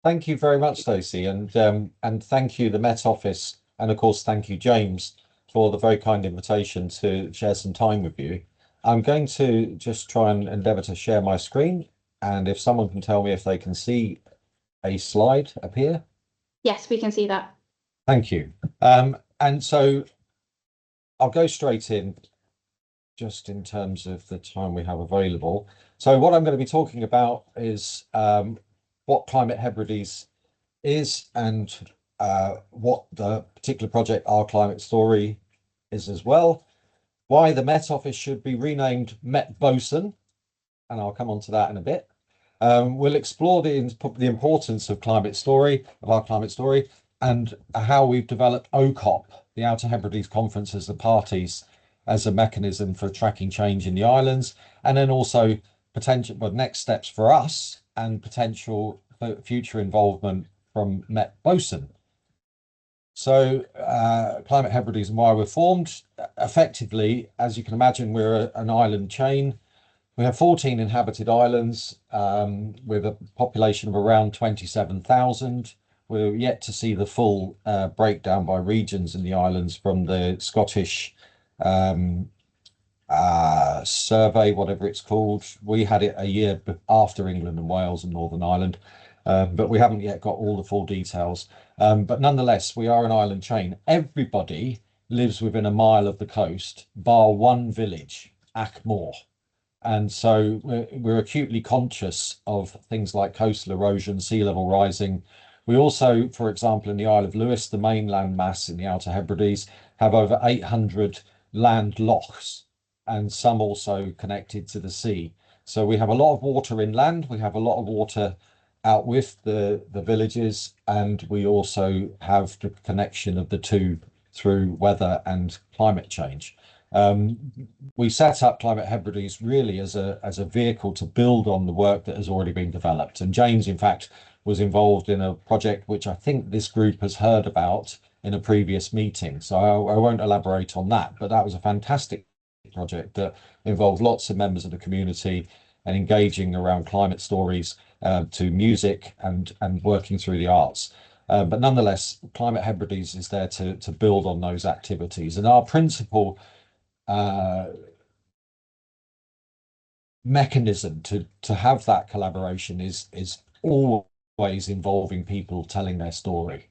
Thank you very much, Stacey, and thank you, the Met Office, and of course, thank you, James, for the very kind invitation to share some time with you. I'm going to just try and endeavour to share my screen, and if someone can tell me if they can see a slide appear. Yes, we can see that. Thank you. And so I'll go straight in just in terms of the time we have available. So what I'm going to be talking about is what Climate Hebrides is and what the particular project Our Climate Story is as well. Why the Met Office should be renamed Met Bosun, and I'll come on to that in a bit. We'll explore the importance of Our Climate Story, and how we've developed OCOP, the Outer Hebrides Conference, as the parties as a mechanism for tracking change in the islands, and then also next steps for us and potential future involvement from Met Bosun. So Climate Hebrides and why we're formed. Effectively, as you can imagine, we're an island chain. We have 14 inhabited islands with a population of around 27,000. We're yet to see the full breakdown by regions in the islands from the Scottish survey, whatever it's called. We had it a year after England and Wales and Northern Ireland, but we haven't yet got all the full details. But nonetheless, we are an island chain. Everybody lives within a mile of the coast, bar one village, Ackmore. And so we're acutely conscious of things like coastal erosion, sea level rising. We also, for example, in the Isle of Lewis, the mainland mass in the Outer Hebrides, have over 800 land lochs, and some also connected to the sea. So we have a lot of water inland, we have a lot of water out with the villages, and we also have the connection of the two through weather and climate change. We set up Climate Hebrides really as a vehicle to build on the work that has already been developed. And James, in fact, was involved in a project which I think this group has heard about in a previous meeting. So I won't elaborate on that, but that was a fantastic project that involved lots of members of the community and engaging around climate stories to music and working through the arts. But nonetheless, Climate Hebrides is there to build on those activities. And our principal mechanism to have that collaboration is always involving people telling their story.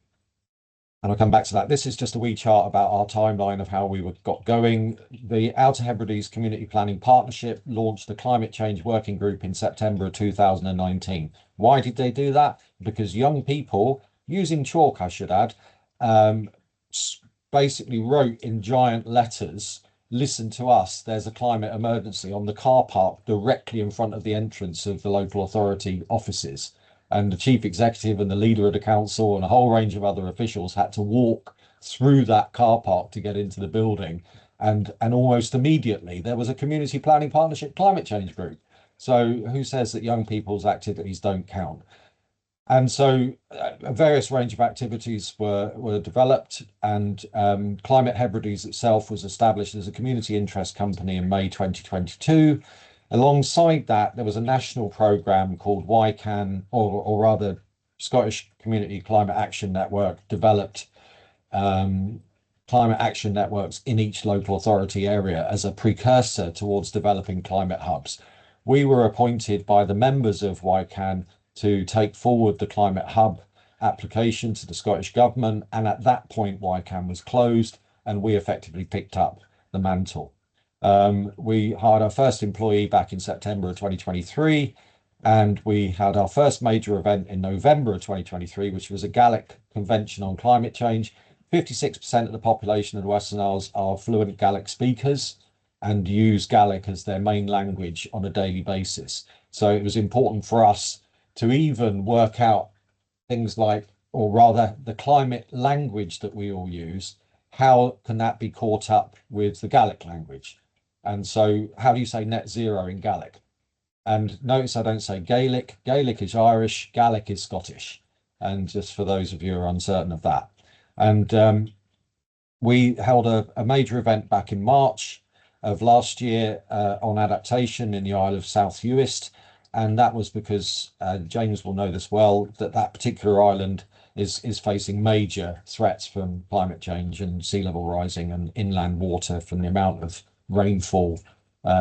And I'll come back to that. This is just a wee chart about our timeline of how we got going. The Outer Hebrides Community Planning Partnership launched the Climate Change Working Group in September of 2019. Why did they do that? Because young people, using chalk, I should add, basically wrote in giant letters, "Listen to us, there's a climate emergency," on the car park directly in front of the entrance of the local authority offices. And the chief executive and the leader of the council and a whole range of other officials had to walk through that car park to get into the building. And almost immediately there was a community planning partnership climate change group. So who says that young people's activities don't count? And so a various range of activities were developed, and Climate Hebrides itself was established as a community interest company in May 2022. Alongside that, there was a national programme called YCAN, or rather Scottish Community Climate Action Network, developed climate action networks in each local authority area as a precursor towards developing climate hubs. We were appointed by the members of YCAN to take forward the climate hub application to the Scottish Government, and at that point YCAN was closed and we effectively picked up the mantle. We hired our first employee back in September of 2023, and we had our first major event in November of 2023, which was a Gaelic convention on climate change. 56% of the population of the Western Isles are fluent Gaelic speakers and use Gaelic as their main language on a daily basis. So it was important for us to even work out things like, or rather the climate language that we all use, how can that be caught up with the Gaelic language? And so how do you say net zero in Gaelic? And notice I don't say Gaelic. Gaelic is Irish, Gaelic is Scottish. And just for those of you who are uncertain of that. And we held a major event back in March of last year on adaptation in the Isle of South Uist. And that was because James will know this well, that particular island is facing major threats from climate change and sea level rising and inland water from the amount of rainfall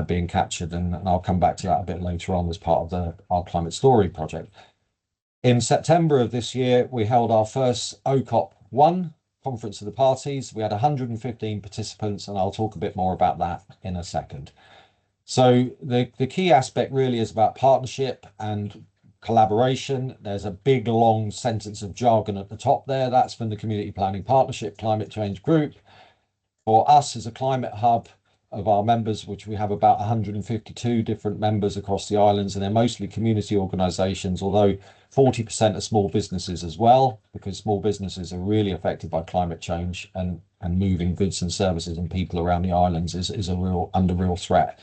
being captured. And I'll come back to that a bit later on as part of our climate story project. In September of this year, we held our first OCOP1 Conference of the Parties. We had 115 participants, and I'll talk a bit more about that in a second. So the key aspect really is about partnership and collaboration. There's a big long sentence of jargon at the top there. That's from the Community Planning Partnership Climate Change Group. For us as a climate hub of our members, which we have about 152 different members across the islands, and they're mostly community organisations, although 40% are small businesses as well, because small businesses are really affected by climate change, and moving goods and services and people around the islands is under real threat.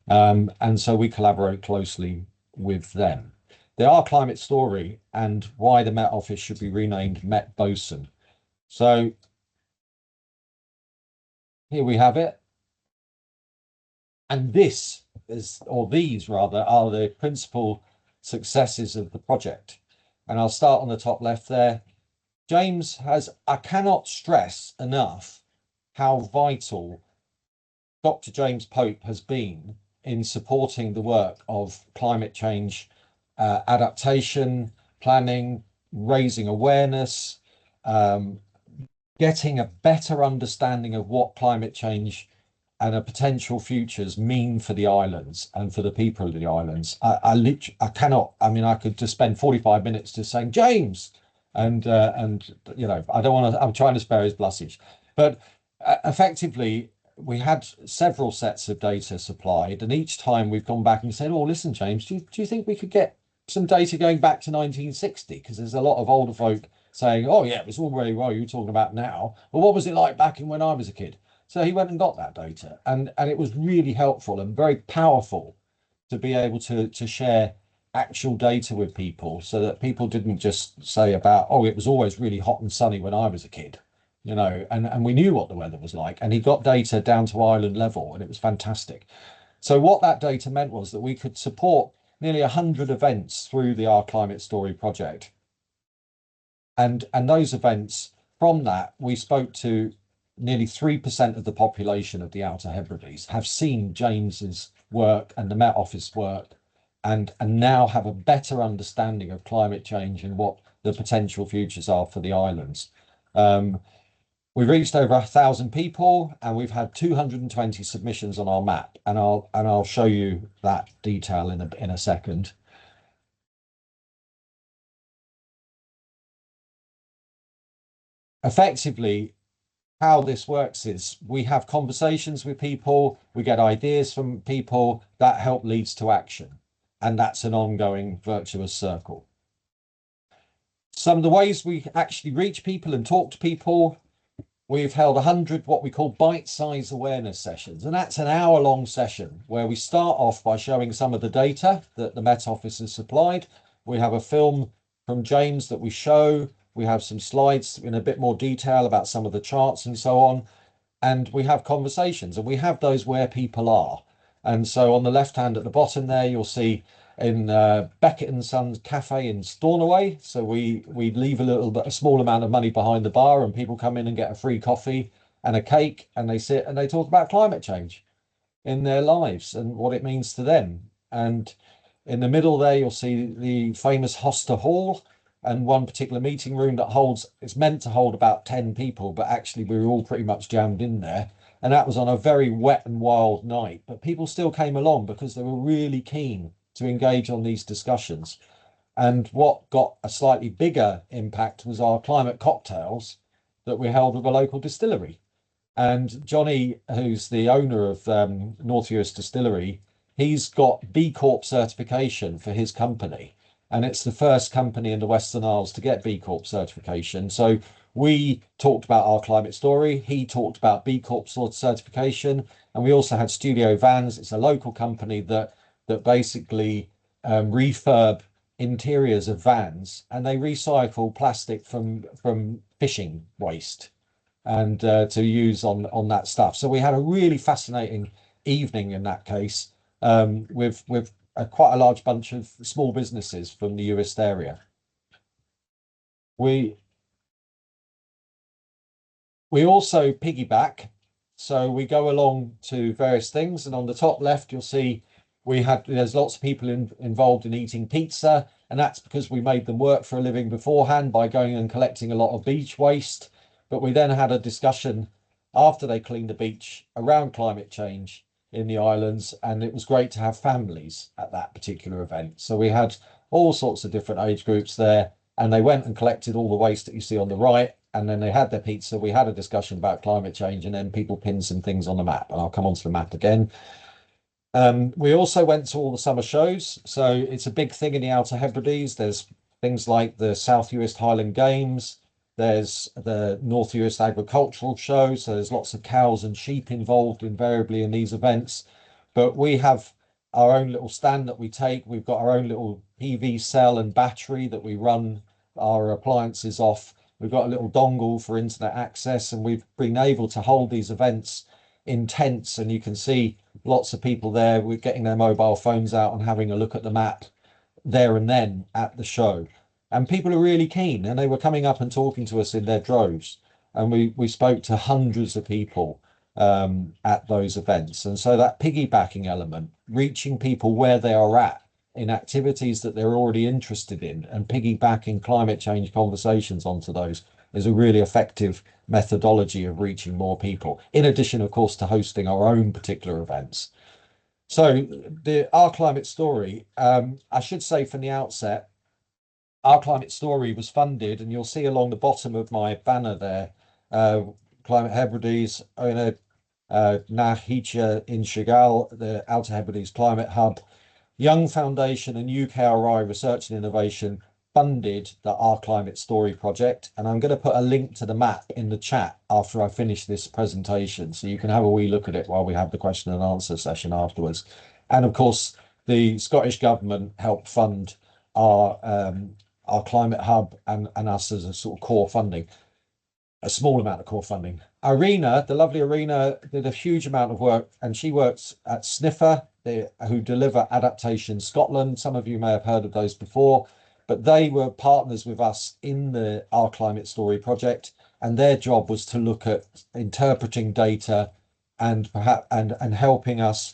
And so we collaborate closely with them. Our climate story and why the Met Office should be renamed Met Bosun. So here we have it. And this is, or these rather, are the principal successes of the project. And I'll start on the top left there. James has, I cannot stress enough how vital Dr. James Pope has been in supporting the work of climate change adaptation, planning, raising awareness, getting a better understanding of what climate change and a potential futures mean for the islands and for the people of the islands. I cannot, I mean, I could just spend 45 minutes just saying, James, and you know, I don't want to, I'm trying to spare his blushes, but effectively, we had several sets of data supplied, and each time we've gone back and said, oh, listen, James, do you think we could get some data going back to 1960? Because there's a lot of older folk saying, oh, yeah, it was all very well, you're talking about now. But what was it like back in when I was a kid? So he went and got that data, and it was really helpful and very powerful to be able to share actual data with people, so that people didn't just say about, oh, it was always really hot and sunny when I was a kid, you know, and we knew what the weather was like. And he got data down to island level, and it was fantastic. So what that data meant was that we could support nearly 100 events through the Our Climate Story project. And those events, from that, we spoke to nearly 3% of the population of the Outer Hebrides have seen James's work and the Met Office work, and now have a better understanding of climate change and what the potential futures are for the islands. We've reached over 1,000 people, and we've had 220 submissions on our map, and I'll show you that detail in a second. Effectively, how this works is we have conversations with people, we get ideas from people, that help leads to action, and that's an ongoing virtuous circle. Some of the ways we actually reach people and talk to people: we've held 100 what we call bite-size awareness sessions, and that's an hour-long session where we start off by showing some of the data that the Met Office has supplied. We have a film from James that we show. We have some slides in a bit more detail about some of the charts and so on. And we have conversations, and we have those where people are. And so on the left hand at the bottom there, you'll see in Beckett and Sons Cafe in Stornoway. So we leave a small amount of money behind the bar, and people come in and get a free coffee and a cake, and they sit and they talk about climate change in their lives and what it means to them. And in the middle there, you'll see the famous Hoster Hall, and one particular meeting room that it's meant to hold about 10 people, but actually we were all pretty much jammed in there. And that was on a very wet and wild night, but people still came along because they were really keen to engage on these discussions. And what got a slightly bigger impact was our climate cocktails that we held with a local distillery. And Johnny, who's the owner of North US Distillery, he's got B Corp certification for his company. And it's the first company in the Western Isles to get B Corp certification. So we talked about our climate story. He talked about B Corp certification. And we also had Studio Vans. It's a local company that basically refurb interiors of vans, and they recycle plastic from fishing waste and to use on that stuff. So we had a really fascinating evening in that case, with quite a large bunch of small businesses from the Uist area. We also piggyback, so we go along to various things, and on the top left you'll see there's lots of people involved in eating pizza, and that's because we made them work for a living beforehand by going and collecting a lot of beach waste. But we then had a discussion after they cleaned the beach around climate change in the islands, and it was great to have families at that particular event. So we had all sorts of different age groups there, and they went and collected all the waste that you see on the right, and then they had their pizza. We had a discussion about climate change, and then people pinned some things on the map, and I'll come onto the map again. We also went to all the summer shows, so it's a big thing in the Outer Hebrides. There's things like the South Uist Highland Games, there's the North Uist Agricultural Show, so there's lots of cows and sheep involved invariably in these events. But we have our own little stand that we take. We've got our own little PV cell and battery that we run our appliances off. We've got a little dongle for internet access, and we've been able to hold these events in tents, and you can see lots of people there. We're getting their mobile phones out and having a look at the map there and then at the show. And people are really keen, and they were coming up and talking to us in their droves. And we spoke to hundreds of people at those events. And so that piggybacking element, reaching people where they are at in activities that they're already interested in, and piggybacking climate change conversations onto those, is a really effective methodology of reaching more people, in addition, of course, to hosting our own particular events. So our climate story, I should say from the outset, our climate story was funded, and you'll see along the bottom of my banner there, Climate Hebrides, Nahicha in Chagall, the Outer Hebrides Climate Hub, Young Foundation and UKRI Research and Innovation funded the Our Climate Story project. And I'm going to put a link to the map in the chat after I finish this presentation, so you can have a wee look at it while we have the question and answer session afterwards. And of course, the Scottish Government helped fund our Climate Hub and us as a sort of core funding, a small amount of core funding. Irina, the lovely Irina, did a huge amount of work, and she works at Sniffer, who deliver Adaptation Scotland. Some of you may have heard of those before, but they were partners with us in the Our Climate Story project, and their job was to look at interpreting data and perhaps and helping us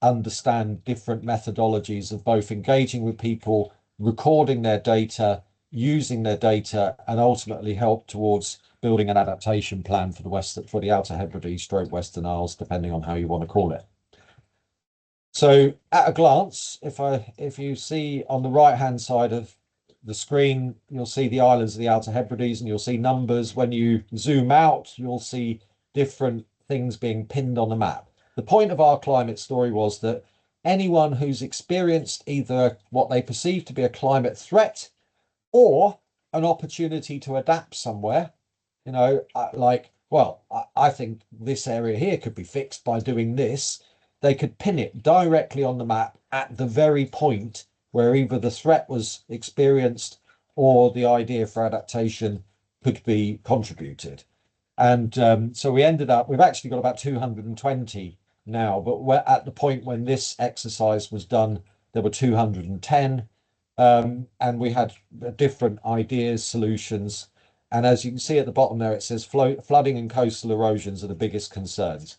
understand different methodologies of both engaging with people, recording their data, using their data, and ultimately help towards building an adaptation plan for the Outer Hebrides / Western Isles, depending on how you want to call it. So at a glance, if you see on the right hand side of the screen, you'll see the islands of the Outer Hebrides, and you'll see numbers. When you zoom out, you'll see different things being pinned on the map. The point of our climate story was that anyone who's experienced either what they perceive to be a climate threat or an opportunity to adapt somewhere, I think this area here could be fixed by doing this. They could pin it directly on the map at the very point where either the threat was experienced or the idea for adaptation could be contributed. And so we ended up, we've actually got about 220 now, but we're at the point when this exercise was done, there were 210, and we had different ideas, solutions. And as you can see at the bottom there, it says flooding and coastal erosions are the biggest concerns.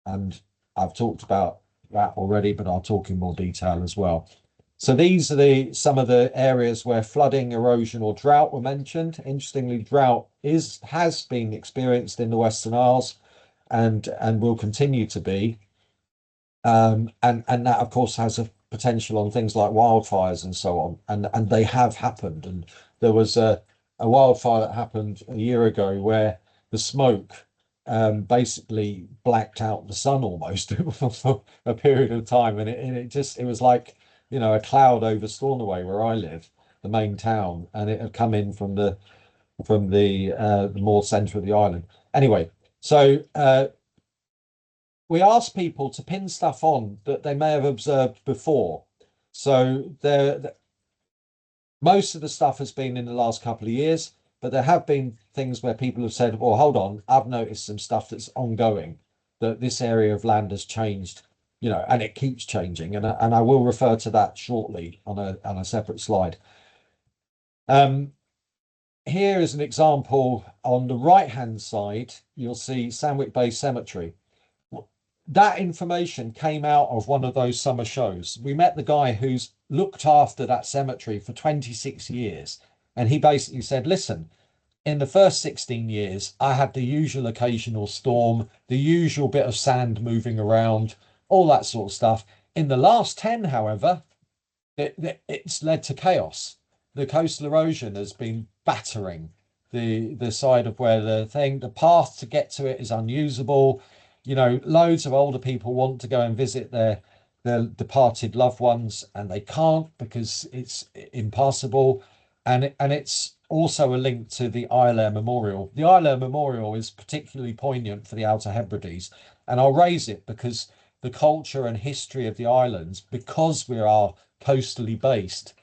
And I've talked about that already, but I'll talk in more detail as well. So these are some of the areas where flooding, erosion, or drought were mentioned. Interestingly, drought has been experienced in the Western Isles and will continue to be. And that, of course, has a potential on things like wildfires and so on. And they have happened. And there was a wildfire that happened a year ago where the smoke basically blacked out the sun almost for a period of time. And it was like, a cloud over Stornoway, where I live, the main town, and it had come in from the more centre of the island. Anyway, so we asked people to pin stuff on that they may have observed before. So most of the stuff has been in the last couple of years, but there have been things where people have said, well, hold on, I've noticed some stuff that's ongoing, that this area of land has changed and it keeps changing. And I will refer to that shortly on a separate slide. Here is an example. On the right-hand side, you'll see Sandwich Bay Cemetery. That information came out of one of those summer shows. We met the guy who's looked after that cemetery for 26 years. And he basically said, listen, in the first 16 years, I had the usual occasional storm, the usual bit of sand moving around, all that sort of stuff. In the last 10, however, it's led to chaos. The coastal erosion has been battering the side of where the path to get to it is unusable. Loads of older people want to go and visit their departed loved ones, and they can't because it's impassable. And it's also a link to the Islair Memorial. The Islair Memorial is particularly poignant for the Outer Hebrides, and I'll raise it because the culture and history of the islands, because we are coastally based,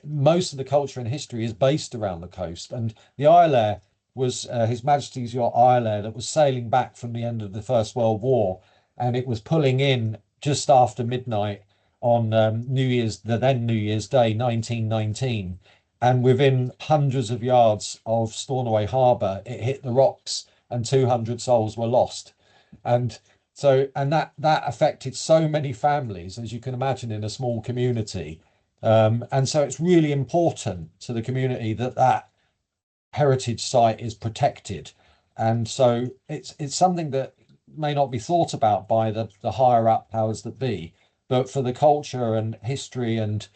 most of the culture and history is based around the coast. And the Islair was His Majesty's yacht Islair that was sailing back from the end of the First World War, and it was pulling in just after midnight on the then New Year's Day, 1919. And within hundreds of yards of Stornoway Harbour, it hit the rocks, and 200 souls were lost. And that affected so many families, as you can imagine, in a small community. And so it's really important to the community that heritage site is protected. And so it's something that may not be thought about by the higher up powers that be, but for the culture and history and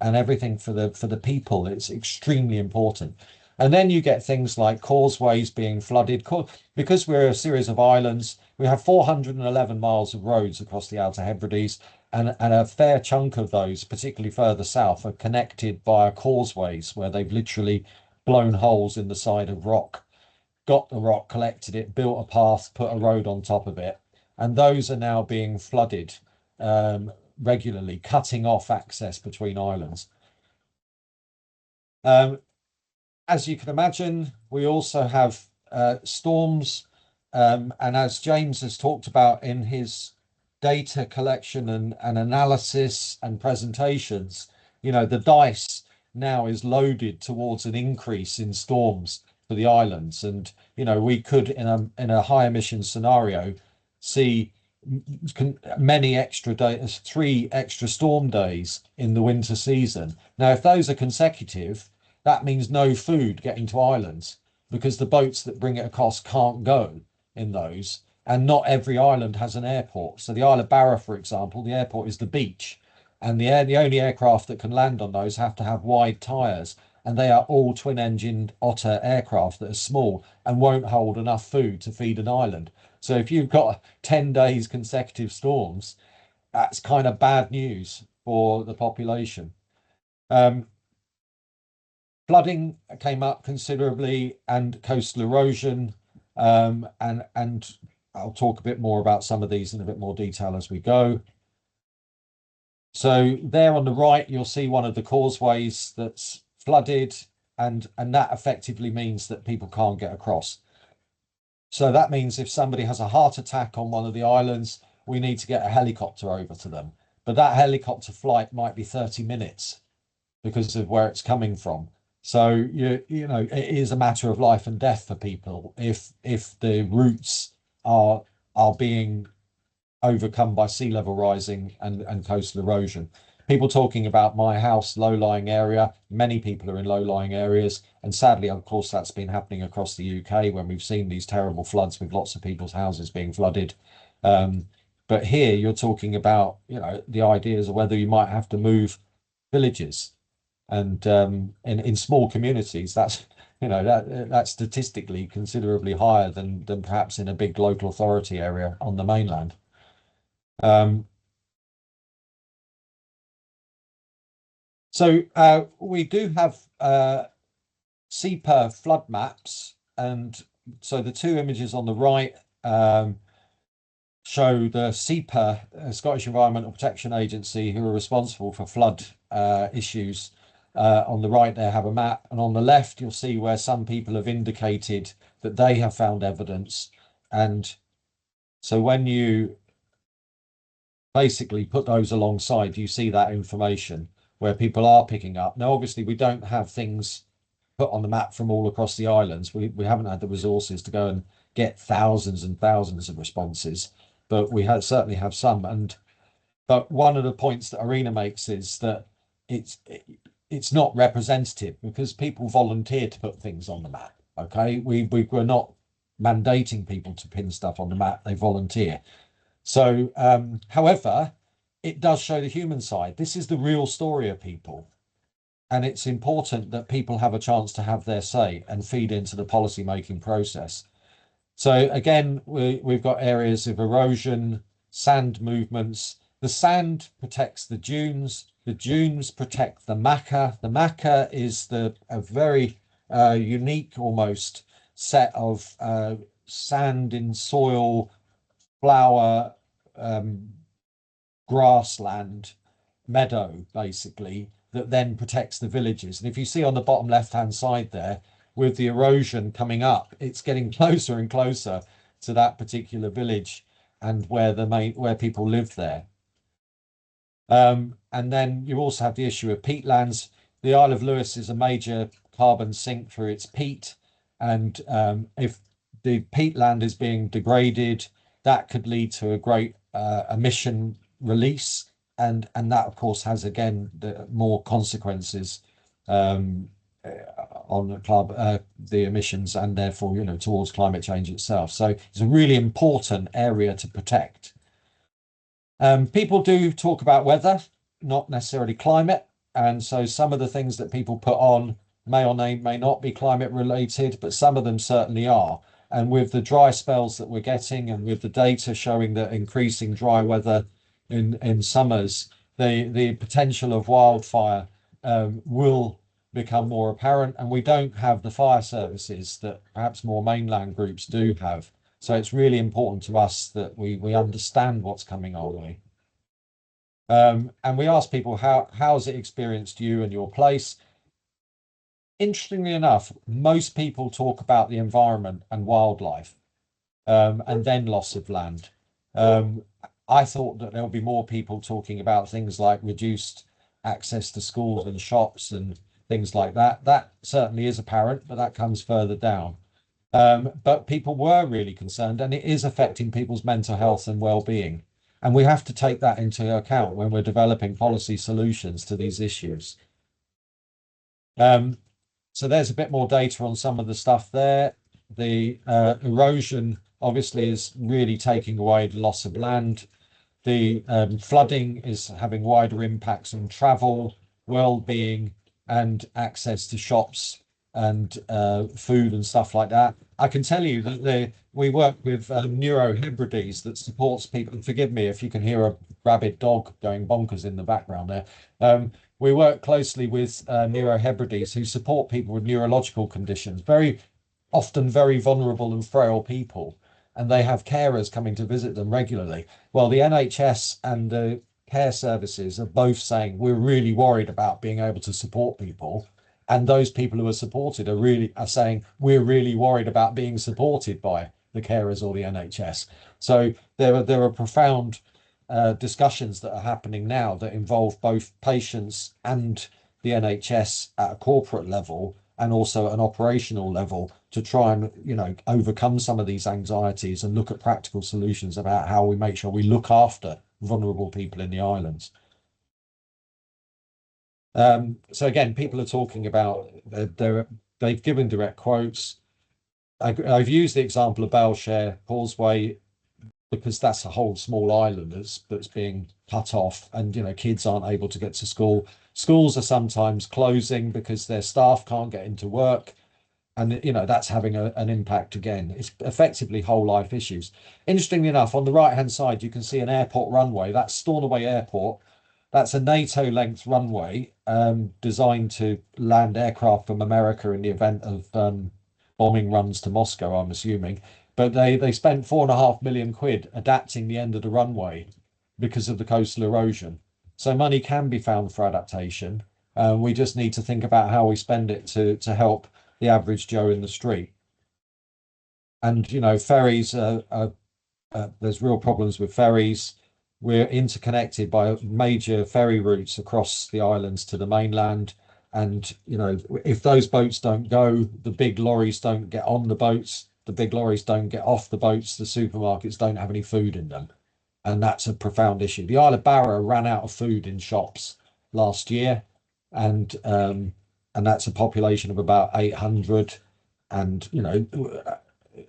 everything for the people, it's extremely important. And then you get things like causeways being flooded. Because we're a series of islands, we have 411 miles of roads across the Outer Hebrides, and a fair chunk of those, particularly further south, are connected via causeways where they've literally blown holes in the side of rock, got the rock, collected it, built a path, put a road on top of it. And those are now being flooded regularly, cutting off access between islands. As you can imagine, we also have storms. And as James has talked about in his data collection and analysis and presentations, the dice now is loaded towards an increase in storms for the islands. And, we could, in a high emission scenario, see many extra days, 3 extra storm days in the winter season. Now, if those are consecutive, that means no food getting to islands because the boats that bring it across can't go in those. And not every island has an airport. So the Isle of Barra, for example, the airport is the beach. And the only aircraft that can land on those have to have wide tyres. And they are all twin-engined Otter aircraft that are small and won't hold enough food to feed an island. So if you've got 10 days consecutive storms, that's kind of bad news for the population. Flooding came up considerably, and coastal erosion, and I'll talk a bit more about some of these in a bit more detail as we go. So there on the right, you'll see one of the causeways that's flooded, and that effectively means that people can't get across. So that means if somebody has a heart attack on one of the islands, we need to get a helicopter over to them. But that helicopter flight might be 30 minutes because of where it's coming from. So it is a matter of life and death for people if the routes are being overcome by sea level rising and coastal erosion. People talking about my house, low-lying area. Many people are in low-lying areas, and sadly, of course, that's been happening across the UK when we've seen these terrible floods with lots of people's houses being flooded. But here you're talking about the ideas of whether you might have to move villages. And in small communities, that's that's statistically considerably higher than perhaps in a big local authority area on the mainland. So we do have SEPA flood maps, and so the 2 images on the right show the SEPA, Scottish Environmental Protection Agency, who are responsible for flood issues. On the right, they have a map, and on the left, you'll see where some people have indicated that they have found evidence. And so when you basically put those alongside, you see that information where people are picking up. Now, obviously, we don't have things put on the map from all across the islands. We haven't had the resources to go and get thousands and thousands of responses, but we have certainly have some. And but one of the points that Arena makes is that it's it's not representative because people volunteer to put things on the map. Okay, we're not mandating people to pin stuff on the map; they volunteer. So, however, it does show the human side. This is the real story of people. And it's important that people have a chance to have their say and feed into the policy making process. So again, we've got areas of erosion, sand movements. The sand protects the dunes protect the maca. The maca is a very unique almost set of sand in soil, flower, grassland, meadow, basically, that then protects the villages. And if you see on the bottom left-hand side there, with the erosion coming up, it's getting closer and closer to that particular village and where people live there. And then you also have the issue of peatlands. The Isle of Lewis is a major carbon sink for its peat, and if the peatland is being degraded, that could lead to a great emission release, and that of course has again more consequences on the emissions and therefore towards climate change itself. So it's a really important area to protect. People do talk about weather, not necessarily climate, and so some of the things that people put on may not be climate related, but some of them certainly are. And with the dry spells that we're getting, and with the data showing that increasing dry weather in summers, the potential of wildfire will become more apparent, and we don't have the fire services that perhaps more mainland groups do have. So it's really important to us that we understand what's coming our way. And we ask people, how has it experienced you and your place? Interestingly enough, most people talk about the environment and wildlife, and then loss of land. I thought that there would be more people talking about things like reduced access to schools and shops and things like that. That certainly is apparent, but that comes further down. But people were really concerned, and it is affecting people's mental health and well-being. And we have to take that into account when we're developing policy solutions to these issues. So there's a bit more data on some of the stuff there. The erosion obviously is really taking away the loss of land. The flooding is having wider impacts on travel, well-being, and access to shops and food and stuff like that. I can tell you that we work with Outer Hebrides that supports people. Forgive me if you can hear a rabid dog going bonkers in the background there. We work closely with Outer Hebrides who support people with neurological conditions, very often very vulnerable and frail people, and they have carers coming to visit them regularly. Well, the NHS and the care services are both saying we're really worried about being able to support people, and those people who are supported are saying we're really worried about being supported by the carers or the NHS. So there are profound discussions that are happening now that involve both patients and the NHS at a corporate level and also an operational level to try and overcome some of these anxieties and look at practical solutions about how we make sure we look after vulnerable people in the islands. So again, people are talking about they've given direct quotes. I've used the example of Belshare Causeway because that's a whole small island that's being cut off, and kids aren't able to get to school. Schools are sometimes closing because their staff can't get into work, and that's having an impact again. It's effectively whole life issues. Interestingly enough, on the right hand side you can see an airport runway. That's Stornoway Airport. That's a NATO length runway designed to land aircraft from America in the event of bombing runs to Moscow, I'm assuming. But they spent £4.5 million adapting the end of the runway because of the coastal erosion. So money can be found for adaptation. We just need to think about how we spend it to help the average Joe in the street. And ferries there's real problems with ferries. we're interconnected by major ferry routes across the islands to the mainland. And, you know, if those boats don't go, the big lorries don't get on the boats, the big lorries don't get off the boats, the supermarkets don't have any food in them. And that's a profound issue. The Isle of Barrow ran out of food in shops last year, and that's a population of about 800. And, you know,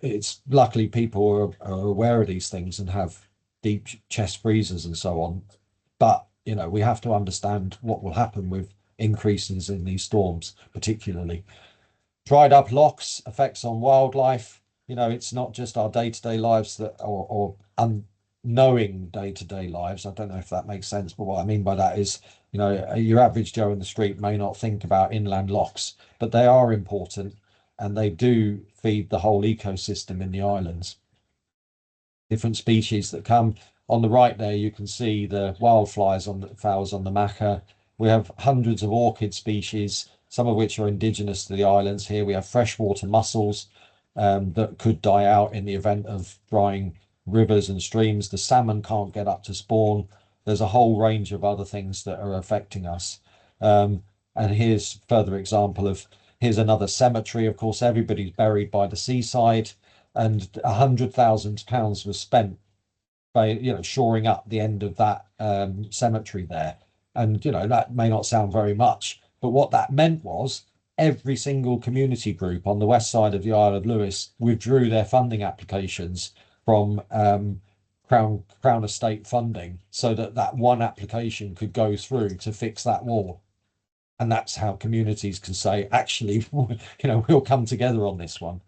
it's luckily people are aware of these things and have deep chest freezers and so on. But, you know, we have to understand what will happen with increases in these storms, particularly. Dried up locks, effects on wildlife. You know, it's not just our day-to-day lives that, or unknowing day-to-day lives. I don't know if that makes sense, but what I mean by that is, you know, your average Joe in the street may not think about inland locks, but they are important and they do feed the whole ecosystem in the islands. Different species that come. On the right there, you can see the wildflies on the flowers on the maca. We have hundreds of orchid species, some of which are indigenous to the islands. Here we have freshwater mussels that could die out in the event of drying rivers and streams. The salmon can't get up to spawn. There's a whole range of other things that are affecting us. And here's further example of, here's another cemetery. Of course, everybody's buried by the seaside, and £100,000 was spent by, you know, shoring up the end of that cemetery there. And, you know, that may not sound very much, but what that meant was every single community group on the west side of the Isle of Lewis withdrew their funding applications from Crown Estate funding, so that that one application could go through to fix that wall. And that's how communities can say, actually, you know, we'll come together on this one.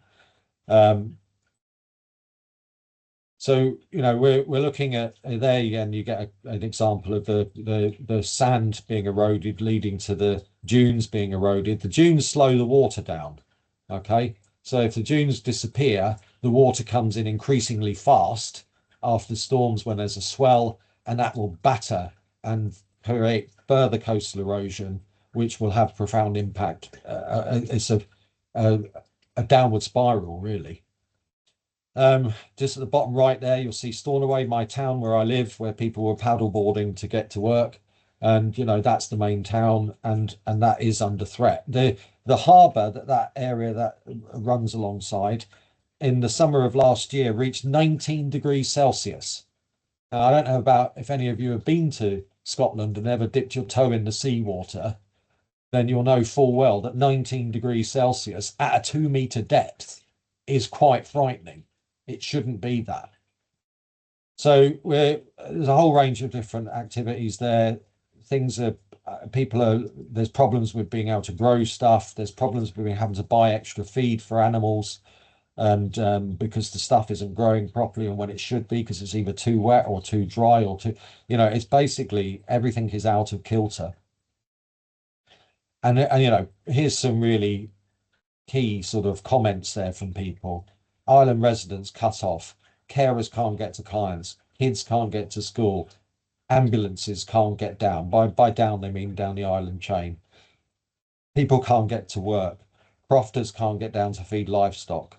So, you know, we're looking at there again, you get an example of the sand being eroded, leading to the dunes being eroded. The dunes slow the water down. Okay. So if the dunes disappear, the water comes in increasingly fast after storms when there's a swell, and that will batter and create further coastal erosion, which will have profound impact. It's a downward spiral, really. Just at the bottom right there, you'll see Stornoway, my town where I live, where people were paddleboarding to get to work. And, you know, that's the main town, and that is under threat. The harbour that area that runs alongside, in the summer of last year, reached 19 degrees Celsius. Now, I don't know about if any of you have been to Scotland and ever dipped your toe in the seawater, then you'll know full well that 19 degrees Celsius at a 2 metre depth is quite frightening. It shouldn't be that. So there's a whole range of different activities there. Things are, there's problems with being able to grow stuff. There's problems with having to buy extra feed for animals, and because the stuff isn't growing properly and when it should be, because it's either too wet or too dry or too, you know, it's basically everything is out of kilter. And you know, here's some really key sort of comments there from people. Island residents cut off, carers can't get to clients, kids can't get to school, ambulances can't get down. By down, they mean down the island chain. People can't get to work, crofters can't get down to feed livestock,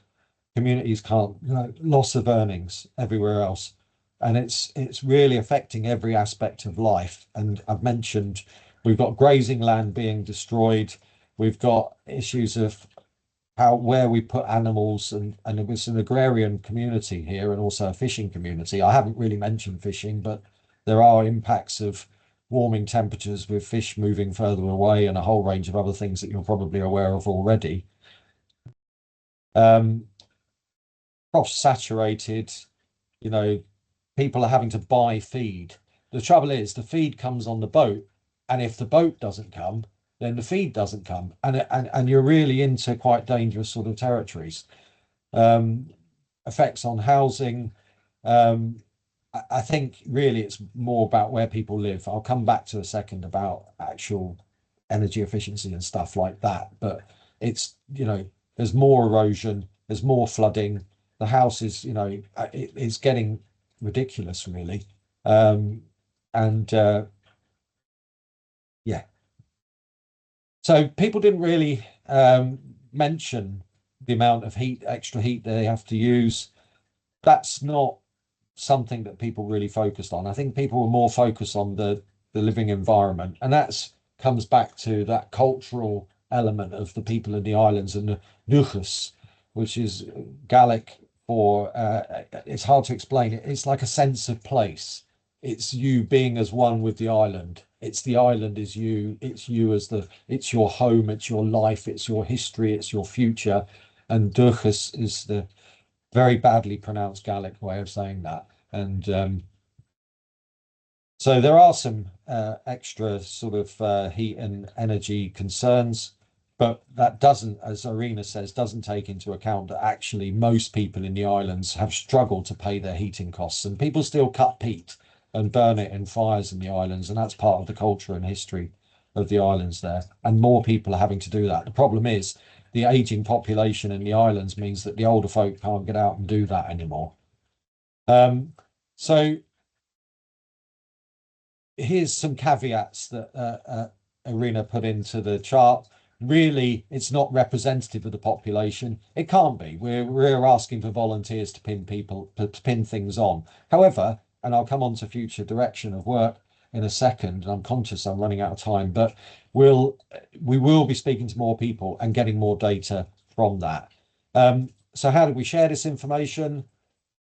communities can't, you know, loss of earnings everywhere else. And it's really affecting every aspect of life. And I've mentioned we've got grazing land being destroyed. We've got issues of where we put animals, and it was an agrarian community here and also a fishing community. I haven't really mentioned fishing, but there are impacts of warming temperatures with fish moving further away and a whole range of other things that you're probably aware of already. Crops saturated, you know, people are having to buy feed. The trouble is the feed comes on the boat, and if the boat doesn't come, then the feed doesn't come, and you're really into quite dangerous sort of territories. Effects on housing. I think really it's more about where people live. I'll come back to a second about actual energy efficiency and stuff like that, but it's, you know, there's more erosion, there's more flooding. The house is, you know, it's getting ridiculous, really. And yeah. So people didn't really mention the amount of heat, extra heat they have to use. That's not something that people really focused on. I think people were more focused on the living environment, and that's comes back to that cultural element of the people in the islands and the nuchus, which is Gaelic for it's hard to explain it. It's like a sense of place. It's you being as one with the island. It's the island is you. It's you as it's your home. It's your life. It's your history. It's your future. And Duchas is the very badly pronounced Gaelic way of saying that. And so there are some extra sort of heat and energy concerns, but that doesn't, as Arena says, doesn't take into account that actually most people in the islands have struggled to pay their heating costs, and people still cut peat and burn it in fires in the islands, and that's part of the culture and history of the islands there. And more people are having to do that. The problem is the aging population in the islands means that the older folk can't get out and do that anymore. So here's some caveats that Arena put into the chart. Really, it's not representative of the population. It can't be. We're asking for volunteers to pin things on. However, and I'll come on to future direction of work in a second, and I'm conscious I'm running out of time, but we will be speaking to more people and getting more data from that. So how did we share this information?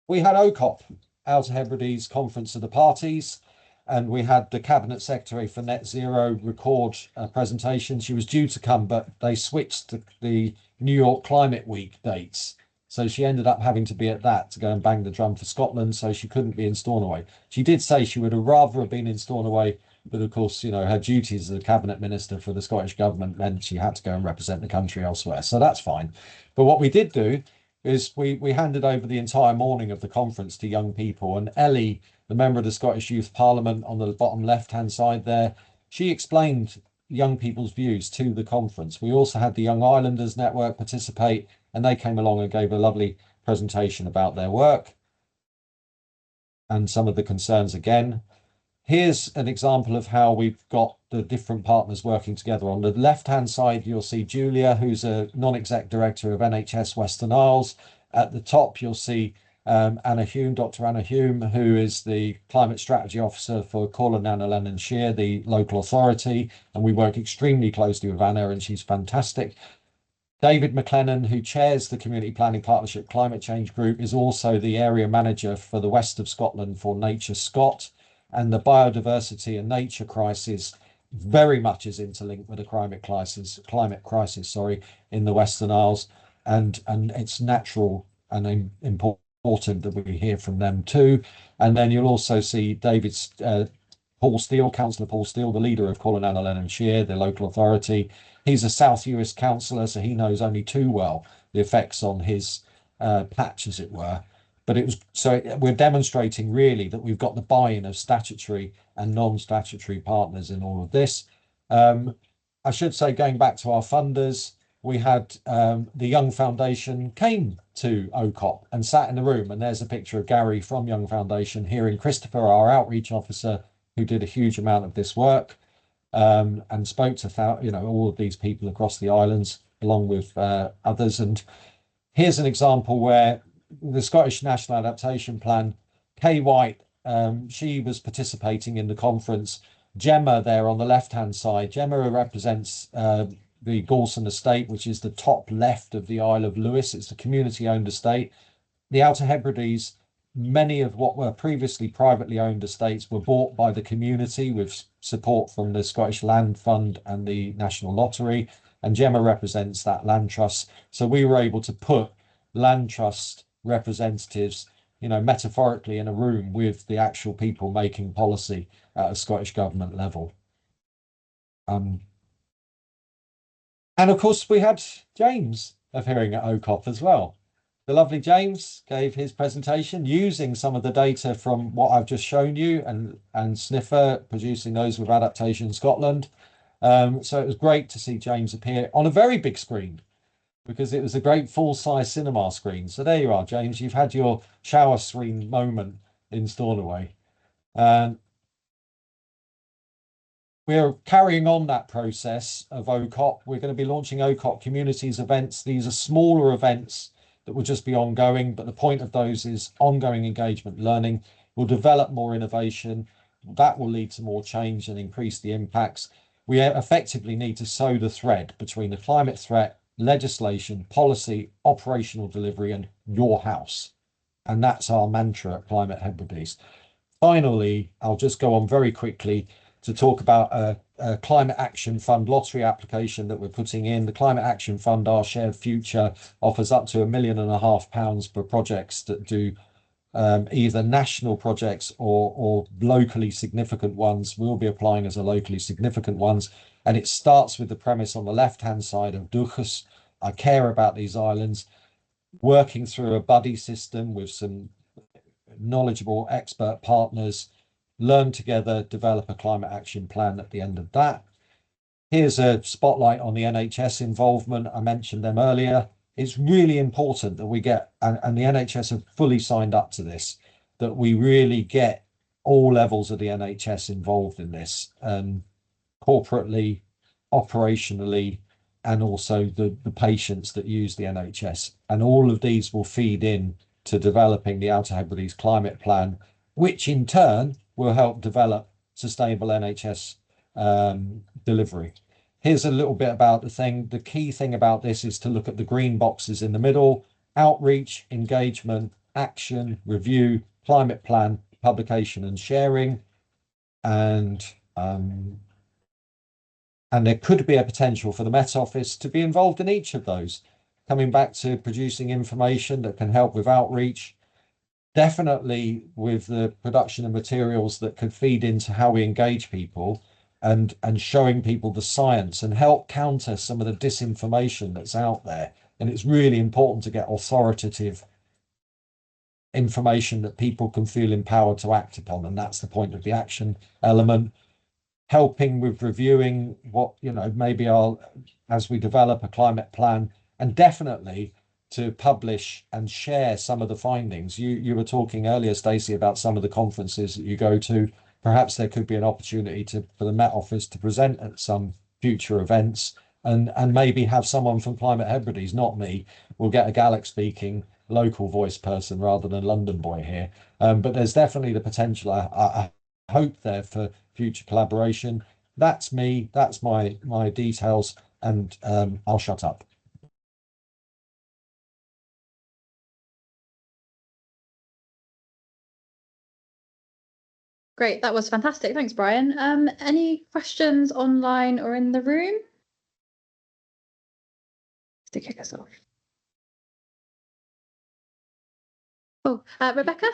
We had OCOP, Outer Hebrides Conference of the Parties, and we had the Cabinet Secretary for Net Zero record a presentation. She was due to come, but they switched the New York Climate Week dates. So she ended up having to be at that to go and bang the drum for Scotland, so she couldn't be in Stornoway. She did say she would have rather have been in Stornoway, but of course, you know, her duties as a cabinet minister for the Scottish government meant she had to go and represent the country elsewhere. So that's fine. But what we did do is we handed over the entire morning of the conference to young people, and Ellie, the member of the Scottish Youth Parliament on the bottom left-hand side there, she explained young people's views to the conference. We also had the Young Islanders Network participate, and they came along and gave a lovely presentation about their work and some of the concerns again. Here's an example of how we've got the different partners working together. On the left-hand side, you'll see Julia, who's a non-exec director of NHS Western Isles. At the top, you'll see Anna Hume, Dr. Anna Hume, who is the Climate Strategy Officer for Corlenanelan and Shear, the local authority. And we work extremely closely with Anna, and she's fantastic. David McLennan, who chairs the Community Planning Partnership Climate Change Group, is also the area manager for the west of Scotland for Nature Scot. And the biodiversity and nature crisis very much is interlinked with the climate crisis, in the Western Isles. And it's natural and important that we hear from them too. And then you'll also see David's Paul Steele, Councillor Paul Steele, the leader of Corlenanelan and Shear, the local authority. He's a South Uist councillor, so he knows only too well the effects on his patch, as it were. But we're demonstrating really that we've got the buy-in of statutory and non-statutory partners in all of this. I should say, going back to our funders, we had the Young Foundation came to OCOP and sat in the room, and there's a picture of Gary from Young Foundation hearing Christopher, our outreach officer, who did a huge amount of this work, and spoke to all of these people across the islands, along with others. And here's an example where the Scottish National Adaptation Plan, Kay White, she was participating in the conference. Gemma there on the left-hand side, Gemma represents the Gorson estate, which is the top left of the Isle of Lewis. It's a community-owned estate. The Outer Hebrides, many of what were previously privately owned estates were bought by the community with support from the Scottish Land Fund and the National Lottery. And Gemma represents that land trust. So we were able to put land trust representatives, metaphorically in a room with the actual people making policy at a Scottish government level. And of course, we had James of Hearing at OCOP as well. The lovely James gave his presentation using some of the data from what I've just shown you, and Sniffer producing those with Adaptation Scotland. So it was great to see James appear on a very big screen, because it was a great full-size cinema screen. So there you are, James. You've had your shower screen moment in Stornoway. We're carrying on that process of OCOP. We're going to be launching OCOP Communities events. These are smaller events that will just be ongoing. But the point of those is ongoing engagement, learning. We'll develop more innovation. That will lead to more change and increase the impacts. We effectively need to sow the thread between the climate threat, legislation, policy, operational delivery, and your house. And that's our mantra at Climate Hebrides. Finally, I'll just go on very quickly to talk about a Climate Action Fund lottery application that we're putting in. The Climate Action Fund, our shared future, offers up to £1.5 million for projects that do either national projects or locally significant ones. We'll be applying as a locally significant ones. And it starts with the premise on the left-hand side of Duchess. I care about these islands, working through a buddy system with some knowledgeable expert partners, learn together, develop a climate action plan at the end of that. Here's a spotlight on the NHS involvement. I mentioned them earlier. It's really important that we get, and the NHS have fully signed up to this, that we really get all levels of the NHS involved in this, corporately, operationally, and also the patients that use the NHS. And all of these will feed in to developing the Outer Hebrides climate plan, which in turn will help develop sustainable NHS delivery. Here's a little bit about the thing. The key thing about this is to look at the green boxes in the middle: outreach, engagement, action, review, climate plan, publication and sharing. And there could be a potential for the Met Office to be involved in each of those, coming back to producing information that can help with outreach, definitely with the production of materials that could feed into how we engage people and showing people the science and help counter some of the disinformation that's out there. And it's really important to get authoritative information that people can feel empowered to act upon. And that's the point of the action element. Helping with reviewing what, maybe as we develop a climate plan, and definitely to publish and share some of the findings. You were talking earlier, Stacey, about some of the conferences that you go to. Perhaps there could be an opportunity for the Met Office to present at some future events and maybe have someone from Climate Hebrides, not me. We'll get a Gaelic speaking local voice person rather than London boy here. But there's definitely the potential, I hope there, for future collaboration. That's me, that's my details, and I'll shut up. Great, that was fantastic. Thanks, Brian. Any questions online or in the room? To kick us off. Oh, Rebecca?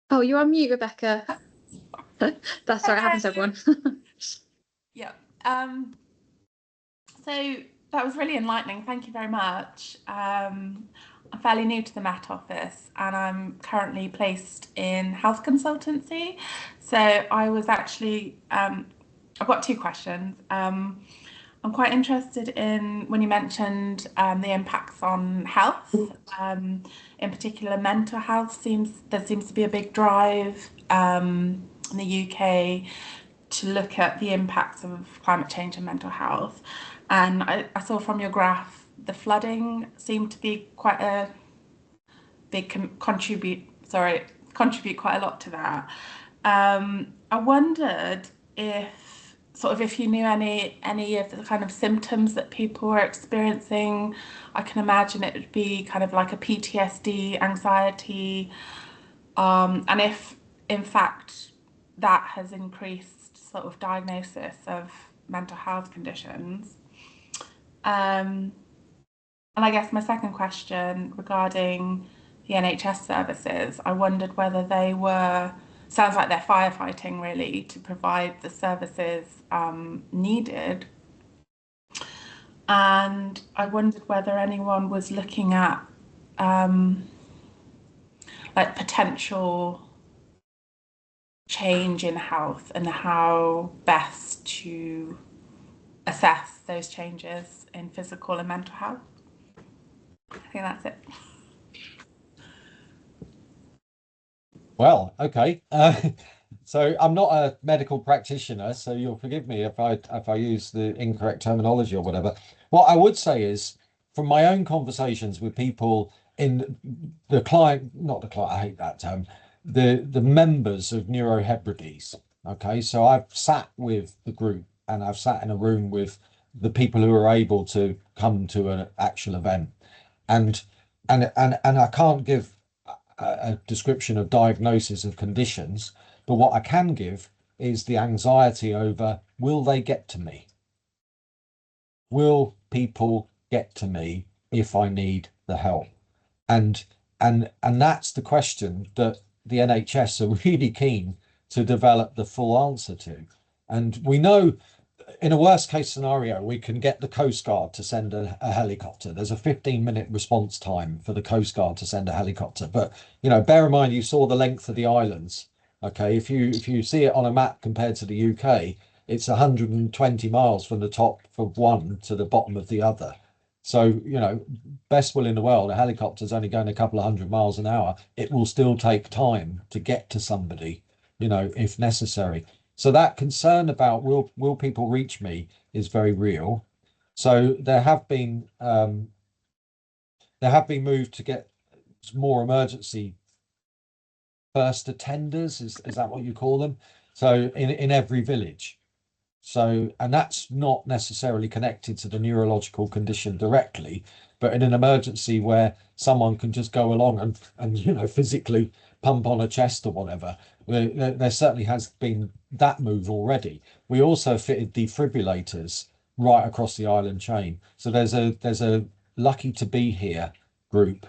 Oh, you're on mute, Rebecca. That's sorry, it happens to everyone. Yeah. So that was really enlightening. Thank you very much. I'm fairly new to the Met Office and I'm currently placed in health consultancy. So I was actually, I've got two questions. I'm quite interested in when you mentioned the impacts on health, in particular mental health. There seems to be a big drive in the UK to look at the impacts of climate change and mental health. And I saw from your graph, the flooding seemed to be quite a big contribute quite a lot to that. I wondered if you knew any of the kind of symptoms that people were experiencing. I can imagine it would be kind of like a PTSD, anxiety, and if in fact that has increased sort of diagnosis of mental health conditions. And I guess my second question regarding the NHS services, I wondered whether they were, sounds like they're firefighting really to provide the services needed. And I wondered whether anyone was looking at like potential change in health and how best to assess those changes in physical and mental health. I think that's it. Well, okay. So I'm not a medical practitioner, so you'll forgive me if I use the incorrect terminology or whatever. What I would say is, from my own conversations with people in the client, not the client, I hate that term, the members of Neuro Hebrides. Okay, so I've sat with the group and I've sat in a room with the people who are able to come to an actual event, and and I can't give a description of diagnosis of conditions, but what I can give is the anxiety over, will they get to me? Will people get to me if I need the help? And and that's the question that the NHS are really keen to develop the full answer to. And we know in a worst case scenario, we can get the Coast Guard to send a helicopter. There's a 15-minute response time for the Coast Guard to send a helicopter. But, you know, bear in mind, you saw the length of the islands. Okay, if you see it on a map compared to the UK, it's 120 miles from the top of one to the bottom of the other. So, you know, best will in the world, a helicopter's only going a couple of 100 miles an hour. It will still take time to get to somebody, you know, if necessary. So that concern about will people reach me is very real. So there have been moves to get more emergency first attenders, is that what you call them? So in every village. So, and that's not necessarily connected to the neurological condition directly, but in an emergency where someone can just go along and you know, physically pump on a chest or whatever, there certainly has been that move already. We also fitted defibrillators right across the island chain. So there's a lucky to be here group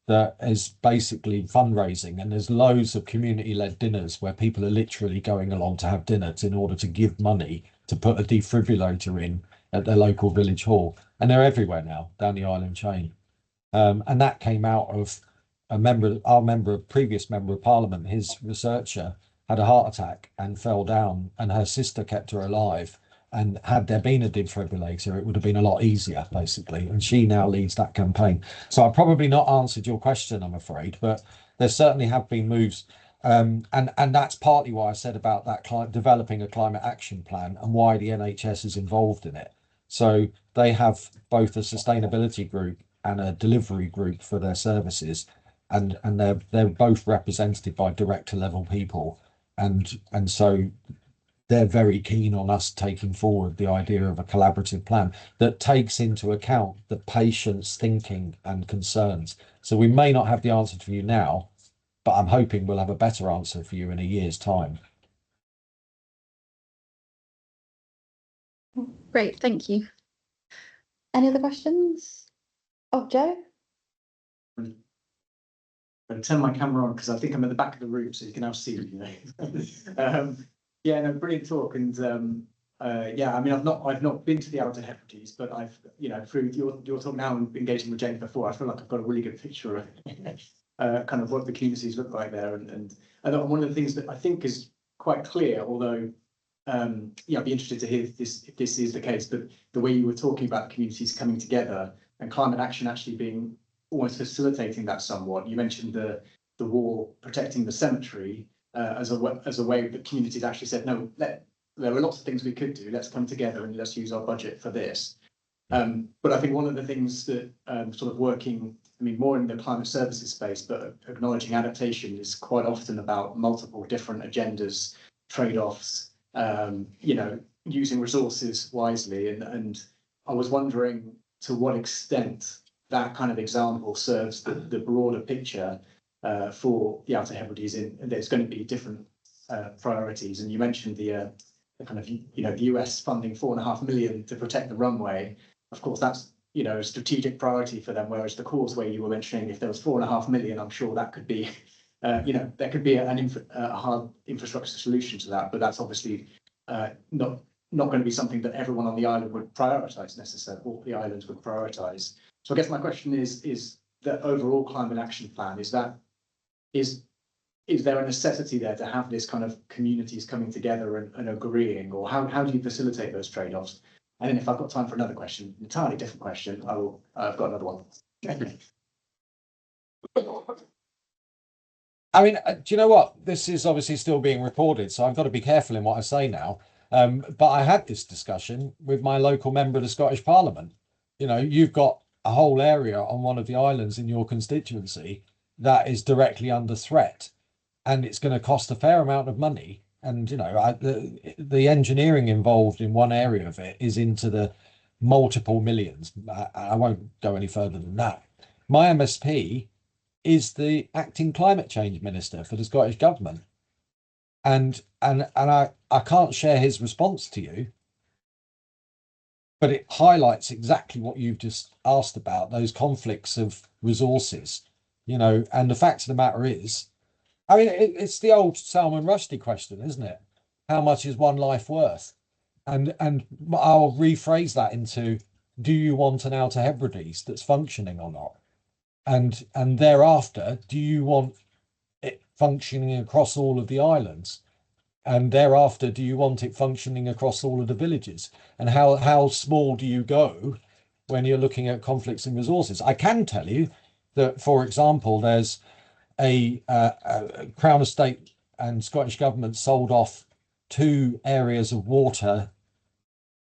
that is basically fundraising, and there's loads of community-led dinners where people are literally going along to have dinners in order to give money to put a defibrillator in at their local village hall, and they're everywhere now down the island chain. And that came out of our previous member of parliament, his researcher had a heart attack and fell down, and her sister kept her alive. And had there been a defibrillator, it would have been a lot easier, basically. And she now leads that campaign. So I've probably not answered your question, I'm afraid, but there certainly have been moves. And that's partly why I said about that developing a climate action plan and why the NHS is involved in it. So they have both a sustainability group and a delivery group for their services, and they're both represented by director level people, and so they're very keen on us taking forward the idea of a collaborative plan that takes into account the patient's thinking and concerns. So we may not have the answer for you now, but I'm hoping we'll have a better answer for you in a year's time. Great, thank you. Any other questions? Oh, Joe? I'm going to turn my camera on because I think I'm at the back of the room, so you can now see me. Yeah, no, brilliant talk, and yeah, I mean, I've not been to the Outer Hebrides, but I've, you know, through your talk now and engaging with Jane before, I feel like I've got a really good picture of kind of what the communities look like there, and one of the things that I think is quite clear, although yeah, I'd be interested to hear if this is the case, but the way you were talking about the communities coming together and climate action actually being almost facilitating that somewhat. You mentioned the wall protecting the cemetery as a way that communities actually said, no, there are lots of things we could do. Let's come together and let's use our budget for this. But I think one of the things that sort of working, I mean, more in the climate services space, but acknowledging adaptation is quite often about multiple different agendas, trade-offs, you know, using resources wisely. And I was wondering to what extent that kind of example serves the broader picture for the Outer Hebrides. There's going to be different priorities, and you mentioned the kind of, you know, the US funding $4.5 million to protect the runway. Of course, that's, you know, a strategic priority for them. Whereas the causeway you were mentioning, if there was $4.5 million, I'm sure that could be, you know, there could be a hard infrastructure solution to that. But that's obviously not going to be something that everyone on the island would prioritise necessarily, or the islands would prioritise. So I guess my question is the overall climate action plan, is there a necessity there to have this kind of communities coming together and agreeing, or how do you facilitate those trade-offs? And then if I've got time for another question, an entirely different question, I've got another one. I mean, do you know what? This is obviously still being recorded, so I've got to be careful in what I say now. But I had this discussion with my local member of the Scottish Parliament. You know, you've got a whole area on one of the islands in your constituency that is directly under threat, and it's going to cost a fair amount of money. And you know, the engineering involved in one area of it is into the multiple millions. I won't go any further than that. My MSP is the acting climate change minister for the Scottish government. And I can't share his response to you, but it highlights exactly what you've just asked about, those conflicts of resources, you know, and the fact of the matter is, I mean, it's the old Salman Rushdie question, isn't it? How much is one life worth? And I'll rephrase that into, do you want an Outer Hebrides that's functioning or not? And thereafter, do you want it functioning across all of the islands? And thereafter, do you want it functioning across all of the villages? And how small do you go when you're looking at conflicts in resources? I can tell you that, for example, there's a Crown Estate and Scottish Government sold off 2 areas of water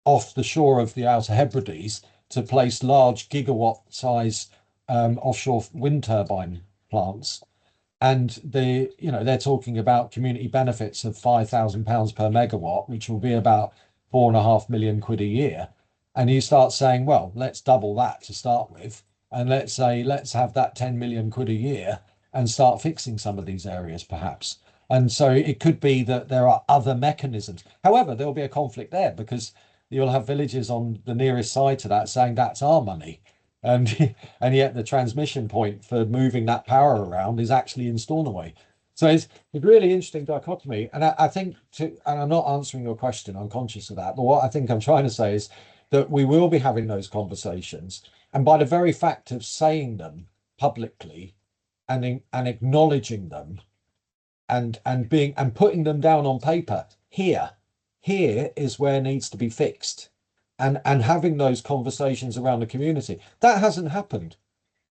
off the shore of the Outer Hebrides to place large gigawatt size offshore wind turbine plants. And they're talking about community benefits of £5,000 per megawatt, which will be about 4.5 million quid a year. And you start saying, well, let's double that to start with. And let's have that 10 million quid a year and start fixing some of these areas perhaps. And so it could be that there are other mechanisms. However, there'll be a conflict there because you'll have villages on the nearest side to that saying that's our money. And yet the transmission point for moving that power around is actually in Stornoway. So it's a really interesting dichotomy. And I think and I'm not answering your question, I'm conscious of that. But what I think I'm trying to say is that we will be having those conversations. And by the very fact of saying them publicly and acknowledging them and putting them down on paper, here is where needs to be fixed. And having those conversations around the community. That hasn't happened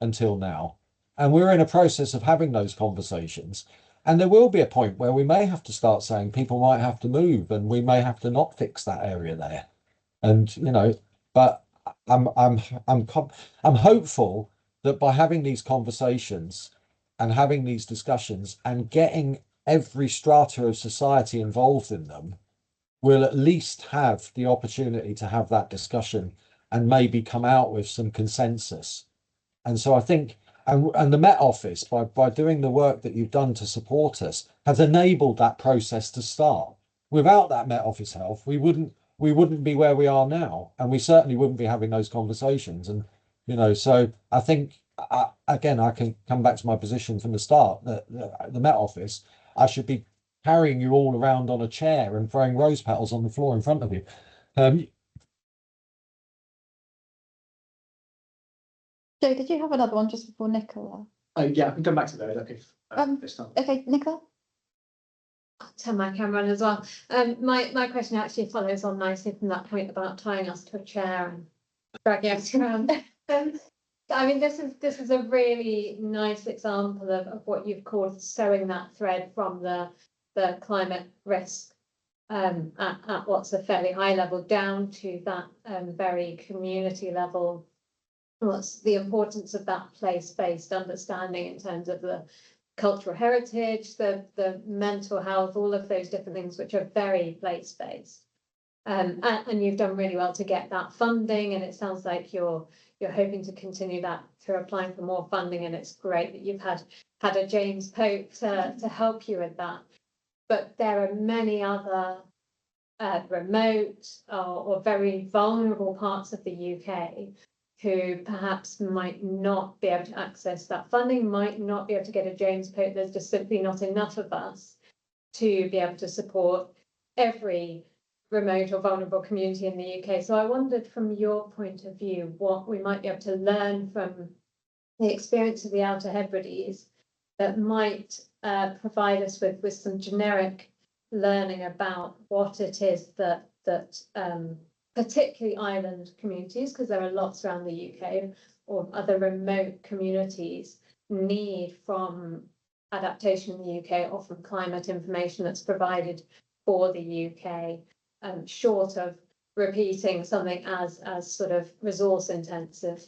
until now. And we're in a process of having those conversations. And there will be a point where we may have to start saying people might have to move and we may have to not fix that area there. And, you know, but I'm hopeful that by having these conversations and having these discussions and getting every strata of society involved in them, we'll at least have the opportunity to have that discussion and maybe come out with some consensus. And so I think, and the Met Office, by doing the work that you've done to support us, has enabled that process to start. Without that Met Office help, we wouldn't be where we are now, and we certainly wouldn't be having those conversations. And you know, so I think again, I can come back to my position from the start that the Met Office, I should be carrying you all around on a chair and throwing rose petals on the floor in front of you. Joe, did you have another one just before Nicola? Yeah, I can come back to those if it's not. Okay, Nicola? I'll turn my camera on as well. My question actually follows on nicely from that point about tying us to a chair and dragging us around. I mean, this is a really nice example of what you've called sewing that thread from the climate risk at what's a fairly high level down to that very community level. What's the importance of that place-based understanding in terms of the cultural heritage, the mental health, all of those different things which are very place-based. And you've done really well to get that funding, and it sounds like you're hoping to continue that through applying for more funding, and it's great that you've had a James Pope to help you with that. But there are many other remote or very vulnerable parts of the UK who perhaps might not be able to access that funding, might not be able to get a James Pope. There's just simply not enough of us to be able to support every remote or vulnerable community in the UK. So I wondered, from your point of view, what we might be able to learn from the experience of the Outer Hebrides that might provide us with some generic learning about what it is that particularly island communities, because there are lots around the UK, or other remote communities, need from adaptation in the UK or from climate information that's provided for the UK, short of repeating something as sort of resource intensive,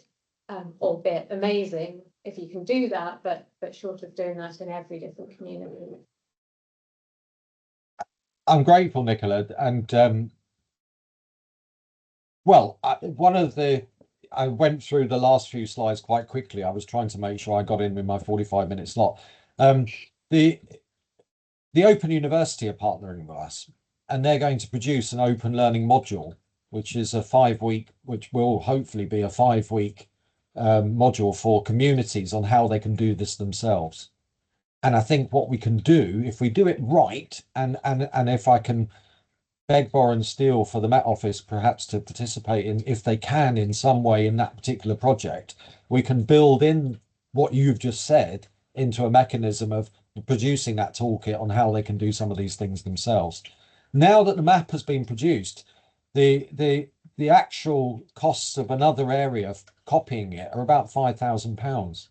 albeit amazing if you can do that, but short of doing that in every different community. I'm grateful, Nicola, and well, I went through the last few slides quite quickly. I was trying to make sure I got in with my 45-minute slot. The Open University are partnering with us, and they're going to produce an open learning module, which is a 5-week, which will hopefully be a 5-week module for communities on how they can do this themselves. And I think what we can do, if we do it right, and if I can beg, borrow and steal for the Met Office perhaps to participate in, if they can in some way in that particular project, we can build in what you've just said into a mechanism of producing that toolkit on how they can do some of these things themselves. Now that the map has been produced, the actual costs of another area of copying it are about £5,000.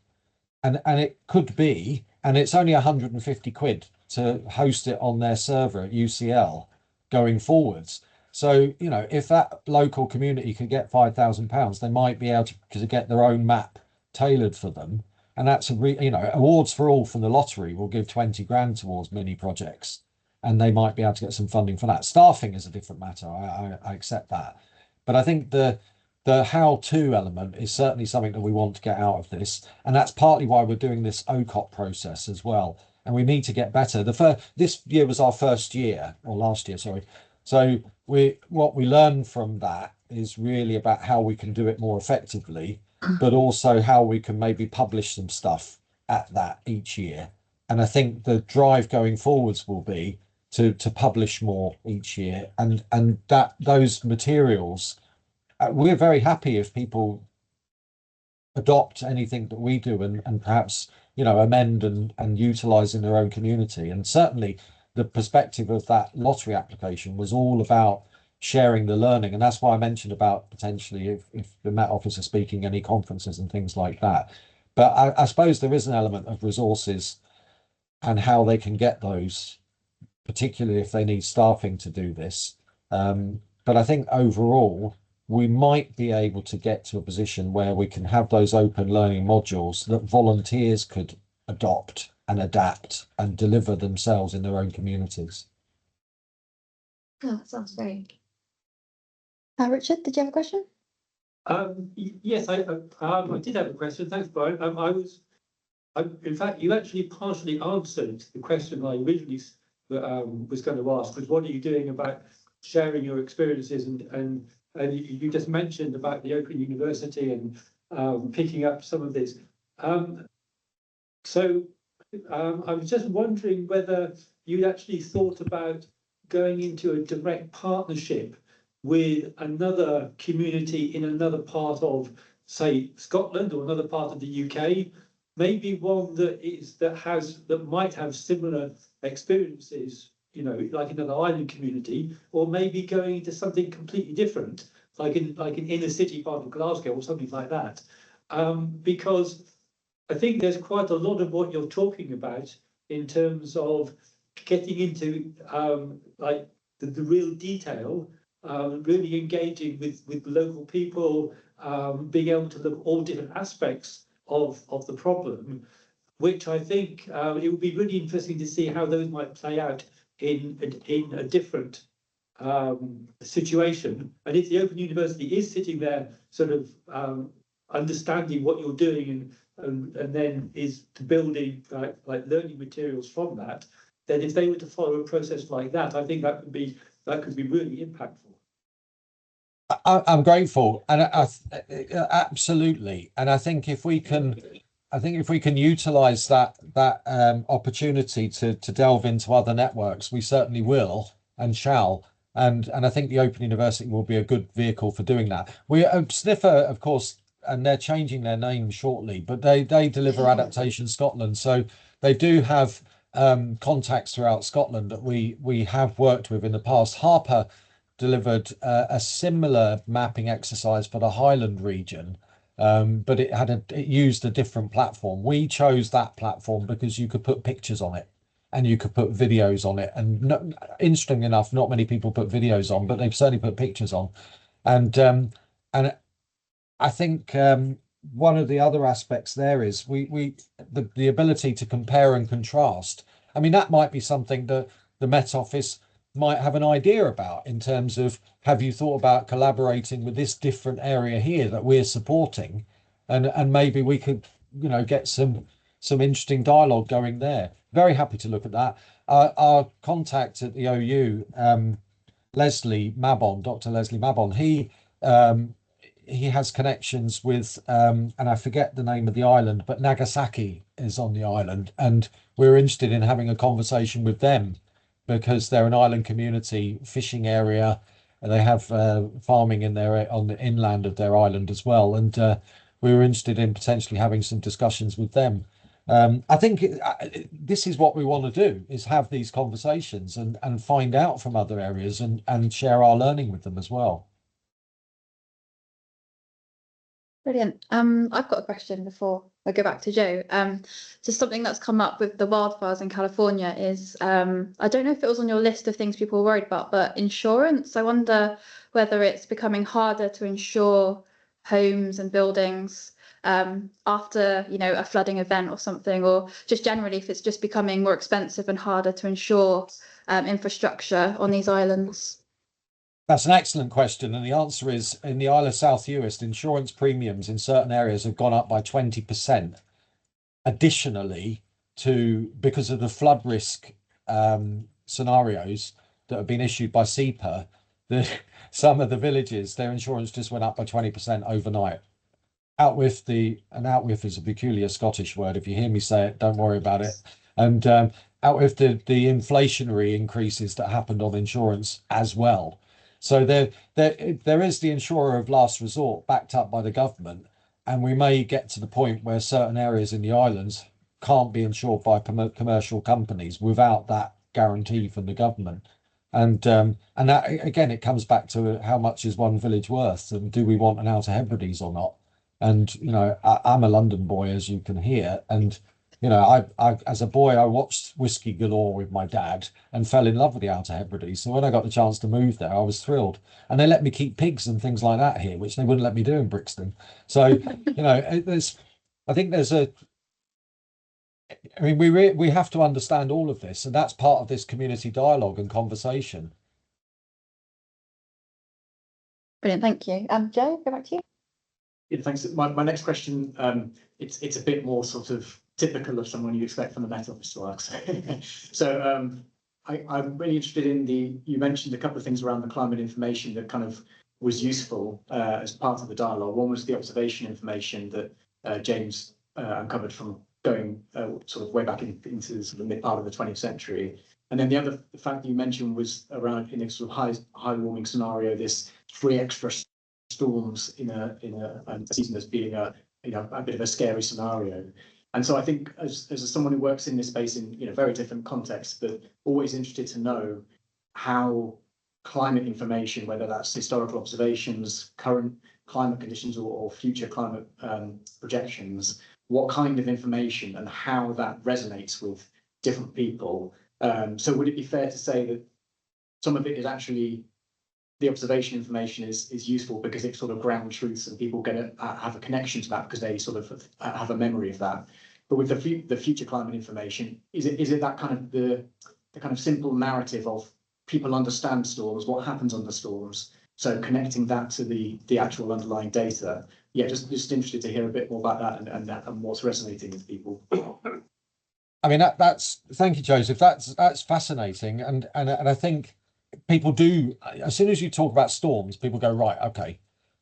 And it could be, and it's only 150 quid to host it on their server at UCL going forwards. So, you know, if that local community could get £5,000, they might be able to get their own map tailored for them. And that's Awards for All from the lottery will give 20 grand towards mini projects, and they might be able to get some funding for that. Staffing is a different matter. I accept that. But I think the how-to element is certainly something that we want to get out of this. And that's partly why we're doing this OCOP process as well. And we need to get better. This year was our first year, or last year, sorry. So what we learned from that is really about how we can do it more effectively, but also how we can maybe publish some stuff at that each year. And I think the drive going forwards will be to publish more each year, and that those materials, we're very happy if people adopt anything that we do and perhaps, you know, amend and utilize in their own community. And certainly the perspective of that lottery application was all about sharing the learning. And that's why I mentioned about potentially if the Met Office are speaking any conferences and things like that. But I suppose there is an element of resources and how they can get those, particularly if they need staffing to do this. But I think overall, we might be able to get to a position where we can have those open learning modules that volunteers could adopt and adapt and deliver themselves in their own communities. Oh, that sounds great. Richard, did you have a question? Yes, I did have a question. Thanks, Brian. In fact, you actually partially answered the question I originally was going to ask, was what are you doing about sharing your experiences, and you just mentioned about the Open University and picking up some of this. So I was just wondering whether you'd actually thought about going into a direct partnership with another community in another part of, say, Scotland or another part of the UK, maybe one that might have similar experiences, you know, like another island community, or maybe going into something completely different, like an inner city part of Glasgow or something like that. Because I think there's quite a lot of what you're talking about in terms of getting into like the real detail, really engaging with local people, being able to look at all different aspects of the problem, which I think it would be really interesting to see how those might play out in a different situation. And if the Open University is sitting there sort of understanding what you're doing and then is building like learning materials from that, then if they were to follow a process like that, I think that could be really impactful. I'm grateful, and absolutely. And I think if we can utilize that opportunity to delve into other networks, we certainly will and shall. And I think the Open University will be a good vehicle for doing that. We Sniffer, of course, and they're changing their name shortly, but they deliver Adaptation Scotland, so they do have contacts throughout Scotland that we have worked with in the past. Harper delivered a similar mapping exercise for the Highland region, but it used a different platform. We chose that platform because you could put pictures on it and you could put videos on it. And no, interesting enough, not many people put videos on, but they've certainly put pictures on. And I think one of the other aspects there is the ability to compare and contrast. I mean, that might be something that the Met Office might have an idea about in terms of, have you thought about collaborating with this different area here that we're supporting, and maybe we could, get some interesting dialogue going there. Very happy to look at that. Our contact at the OU, Leslie Mabon, Dr. Leslie Mabon, he has connections with, and I forget the name of the island, but Nagasaki is on the island, and we're interested in having a conversation with them because they're an island community fishing area, and they have farming in there on the inland of their island as well, and we were interested in potentially having some discussions with them. I think this is what we want to do, is have these conversations and find out from other areas and share our learning with them as well. Brilliant. I've got a question before I go back to Joe. Just something that's come up with the wildfires in California is, I don't know if it was on your list of things people were worried about, but insurance. I wonder whether it's becoming harder to insure homes and buildings after, a flooding event or something, or just generally if it's just becoming more expensive and harder to insure infrastructure on these islands. That's an excellent question. And the answer is, in the Isle of South Uist, insurance premiums in certain areas have gone up by 20%. Additionally, because of the flood risk scenarios that have been issued by SEPA, some of the villages, their insurance just went up by 20% overnight. Outwith is a peculiar Scottish word. If you hear me say it, don't worry about it. And out with the inflationary increases that happened on insurance as well. So there is the insurer of last resort backed up by the government, and we may get to the point where certain areas in the islands can't be insured by commercial companies without that guarantee from the government. And that, again, it comes back to how much is one village worth, and do we want an Outer Hebrides or not? And I'm a London boy, as you can hear, and I as a boy, I watched Whiskey Galore with my dad and fell in love with the Outer Hebrides. So when I got the chance to move there, I was thrilled. And they let me keep pigs and things like that here, which they wouldn't let me do in Brixton. So, I think we have to understand all of this, and that's part of this community dialogue and conversation. Brilliant, thank you. Joe, go back to you. Yeah, thanks. My next question, it's a bit more sort of typical of someone you expect from the Met Office to ask. So I'm really interested in you mentioned a couple of things around the climate information that kind of was useful as part of the dialogue. One was the observation information that James uncovered from going sort of way back into sort of the mid part of the 20th century. And then the fact that you mentioned was around in a sort of high warming scenario, this 3 extra storms in a season as being a bit of a scary scenario. And so I think as someone who works in this space in very different contexts, but always interested to know how climate information, whether that's historical observations, current climate conditions, or future climate projections, what kind of information and how that resonates with different people. So would it be fair to say that some of it is actually the observation information is useful because it's sort of ground truths and people have a connection to that because they sort of have a memory of that. But with the future climate information, is it that kind of the kind of simple narrative of people understand storms, what happens under storms, so connecting that to the actual underlying data? Yeah, just interested to hear a bit more about that and what's resonating with people. I mean, thank you, Joseph. That's fascinating, and I think people do, as soon as you talk about storms, people go, right, okay.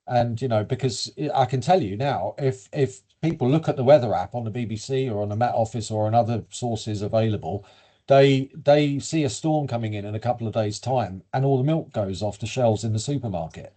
And because I can tell you now, if people look at the weather app on the BBC or on the Met Office or on other sources available, they see a storm coming in a couple of days' time, and all the milk goes off the shelves in the supermarket.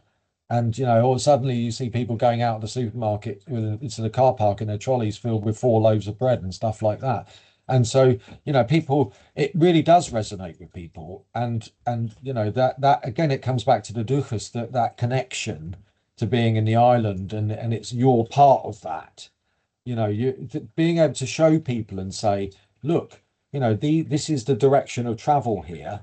And or suddenly you see people going out of the supermarket into the car park in their trolleys filled with 4 loaves of bread and stuff like that. And so, people, it really does resonate with people. And that again, it comes back to the duchus, that connection to being in the island, and it's your part of that. You know, being able to show people and say, look, you know, this is the direction of travel here,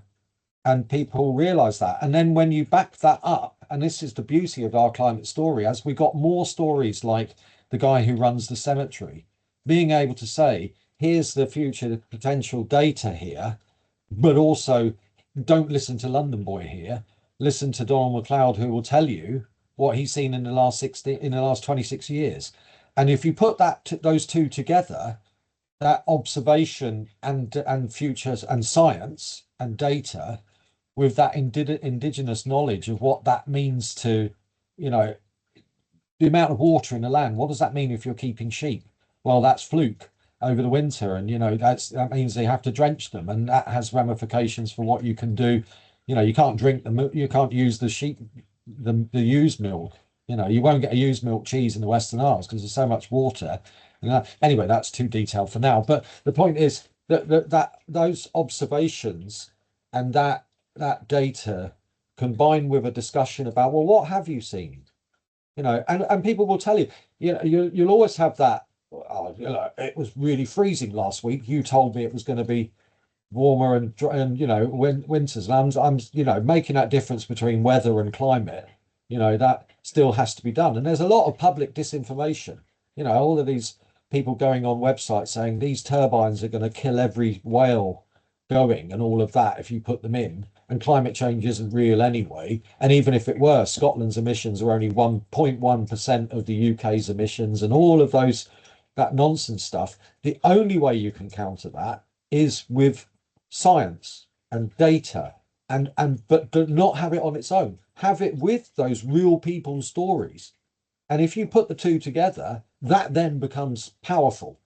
and people realize that. And then when you back that up, and this is the beauty of our climate story, as we got more stories like the guy who runs the cemetery, being able to say, here's the future potential data here, but also don't listen to London Boy here, listen to Donald McLeod, who will tell you what he's seen in the last 26 years. And if you put those two together, that observation and futures and science and data with that indigenous knowledge of what that means to, you know, the amount of water in the land. What does that mean if you're keeping sheep? Well, that's fluke over the winter, and you know that means they have to drench them, and that has ramifications for what you can do. You know, you can't drink the you can't use the sheep the used milk. You know, you won't get a used milk cheese in the Western Isles because there's so much water. And anyway, that's too detailed for now. But the point is that those observations and that data combined with a discussion about, well, what have you seen? You know, and people will tell you, you know, you'll always have that. Oh, you know, it was really freezing last week. You told me it was going to be warmer and you know, winters. And I'm you know, making that difference between weather and climate. You know, that still has to be done. And there's a lot of public disinformation. You know, all of these people going on websites saying these turbines are going to kill every whale going and all of that if you put them in. And climate change isn't real anyway. And even if it were, Scotland's emissions are only 1.1% of the UK's emissions, and all of that nonsense stuff. The only way you can counter that is with science and data, but not have it on its own. Have it with those real people's stories. And if you put the two together, that then becomes powerful.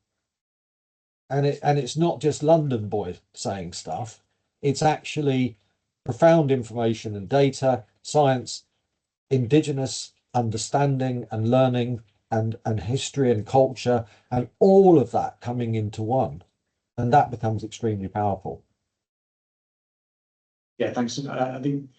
And it's not just London Boy saying stuff. It's actually profound information and data, science, indigenous understanding and learning, and history and culture, and all of that coming into one. And that becomes extremely powerful. Yeah, thanks. I think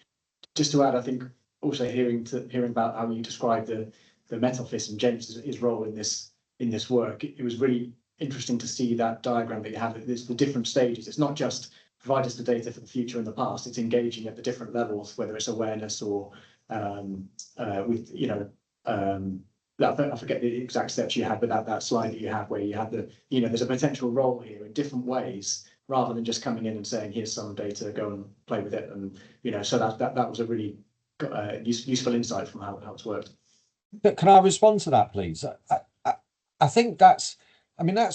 just to add, I think also hearing about how you describe the Met Office and James's role in this work, it was really interesting to see that diagram that you have. There's the different stages. It's not just provide us the data for the future and the past. It's engaging at the different levels, whether it's awareness or with, you know, I forget the exact steps you had, but that slide that you had where you had the, you know, there's a potential role here in different ways, rather than just coming in and saying, here's some data, go and play with it. And, you know, so that was a really useful insight from how it's worked. But can I respond to that, please? I think that's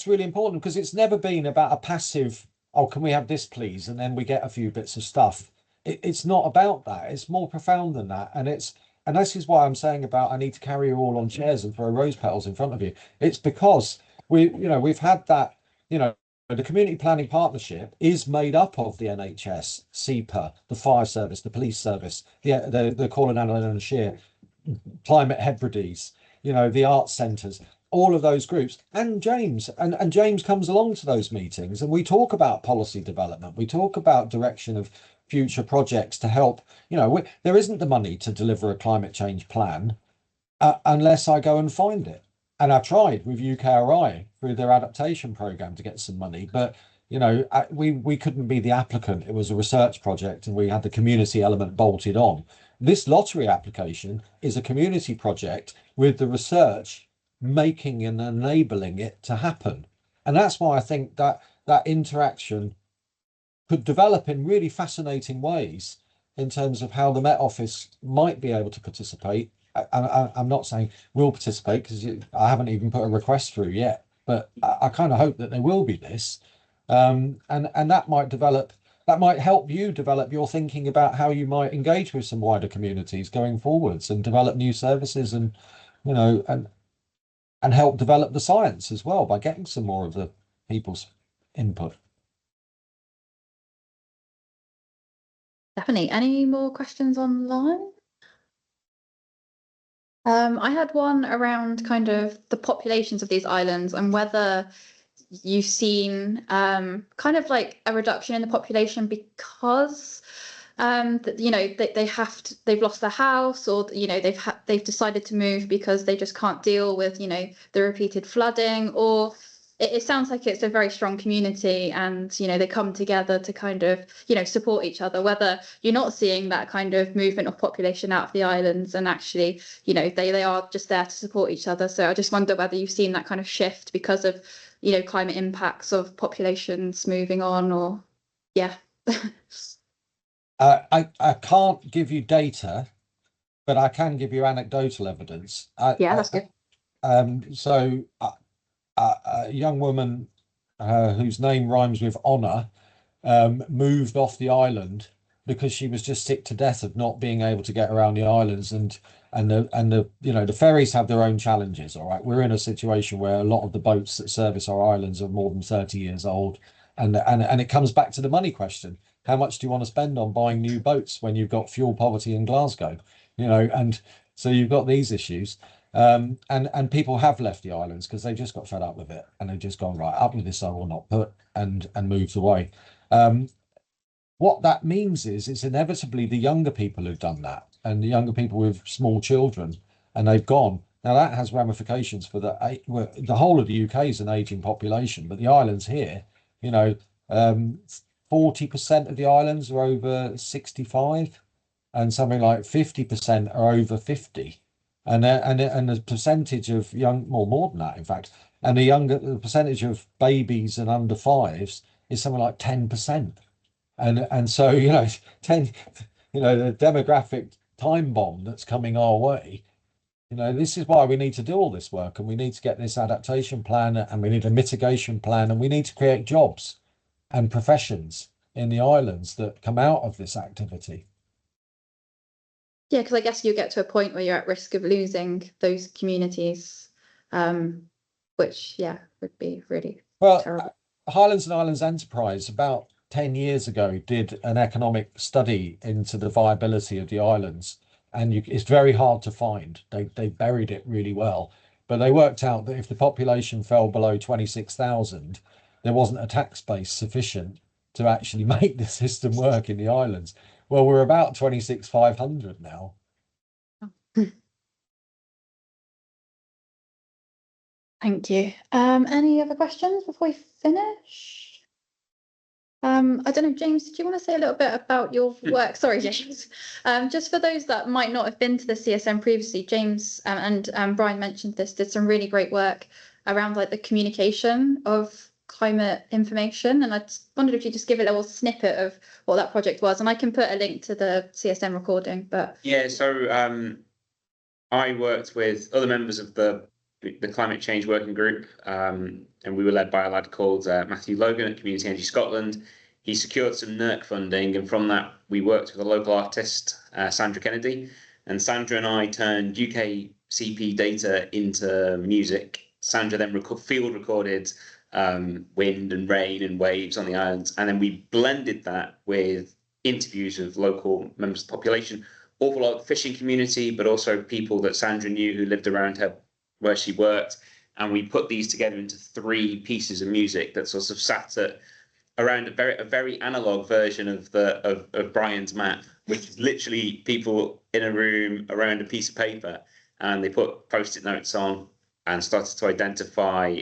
really important, because it's never been about a passive, oh, can we have this, please? And then we get a few bits of stuff. It's not about that. It's more profound than that. And this is why I'm saying about I need to carry you all on chairs and throw rose petals in front of you. It's because we've had that, you know, the community planning partnership is made up of the NHS, SEPA, the fire service, the police service, the Cornwall and Shear, Climate Hebrides, you know, the arts centres, all of those groups, and James, and James comes along to those meetings, and we talk about policy development, we talk about direction of future projects to help. You know, there isn't the money to deliver a climate change plan unless I go and find it. And I've tried with UKRI through their adaptation program to get some money, but you know, we couldn't be the applicant. It was a research project, and we had the community element bolted on. This lottery application is a community project with the research making and enabling it to happen. And that's why I think that interaction could develop in really fascinating ways in terms of how the Met Office might be able to participate. I'm not saying we'll participate, because I haven't even put a request through yet, but I kind of hope that there will be this. And that might help you develop your thinking about how you might engage with some wider communities going forwards and develop new services, and, you know, and help develop the science as well by getting some more of the people's input. Definitely. Any more questions online? I had one around kind of the populations of these islands and whether you've seen kind of like a reduction in the population because that, you know, they've lost their house, or, you know, they've decided to move because they just can't deal with, you know, the repeated flooding, or it sounds like it's a very strong community, and, you know, they come together to kind of, you know, support each other, whether you're not seeing that kind of movement of population out of the islands, and actually, you know, they are just there to support each other. So I just wonder whether you've seen that kind of shift because of, you know, climate impacts of populations moving on, or yeah. I can't give you data, but I can give you anecdotal evidence. Yeah, that's good. So a young woman whose name rhymes with honour moved off the island because she was just sick to death of not being able to get around the islands, and the you know, the ferries have their own challenges. All right, we're in a situation where a lot of the boats that service our islands are more than 30 years old, and it comes back to the money question. How much do you want to spend on buying new boats when you've got fuel poverty in Glasgow? You know, and so you've got these issues. And people have left the islands because they just got fed up with it, and they've just gone, right, up with this I will not put, and moved away. What that means is it's inevitably the younger people who've done that, and the younger people with small children, and they've gone. Now that has ramifications for the whole of the UK is an aging population, but the islands here, you know, 40% of the islands are over 65, and something like 50% are over 50. And the percentage of more than that, in fact, and the percentage of babies and under fives is something like 10%. And so, you know, 10, you know, the demographic time bomb that's coming our way. You know, this is why we need to do all this work, and we need to get this adaptation plan, and we need a mitigation plan, and we need to create jobs and professions in the islands that come out of this activity. Yeah, because I guess you get to a point where you're at risk of losing those communities, which, yeah, would be really terrible. Highlands and Islands Enterprise about 10 years ago did an economic study into the viability of the islands, and it's very hard to find. They buried it really well, but they worked out that if the population fell below 26,000, there wasn't a tax base sufficient to actually make the system work in the islands. Well, we're about 26,500 now. Thank you. Any other questions before we finish? I don't know, James, did you want to say a little bit about your work? Sorry, James. Just for those that might not have been to the CSM previously, James and Brian mentioned this, did some really great work around like the communication of climate information, and I just wondered if you just give a little snippet of what that project was, and I can put a link to the CSM recording. But yeah, so I worked with other members of the climate change working group, and we were led by a lad called Matthew Logan at Community Energy Scotland. He secured some NERC funding, and from that we worked with a local artist, Sandra Kennedy, and Sandra and I turned UK CP data into music. Sandra then field recorded wind and rain and waves on the islands, and then we blended that with interviews of local members of the population, awful lot of fishing community, but also people that Sandra knew who lived around her where she worked, and we put these together into 3 pieces of music that sort of sat at around a very analog version of Brian's map, which is literally people in a room around a piece of paper, and they put post-it notes on and started to identify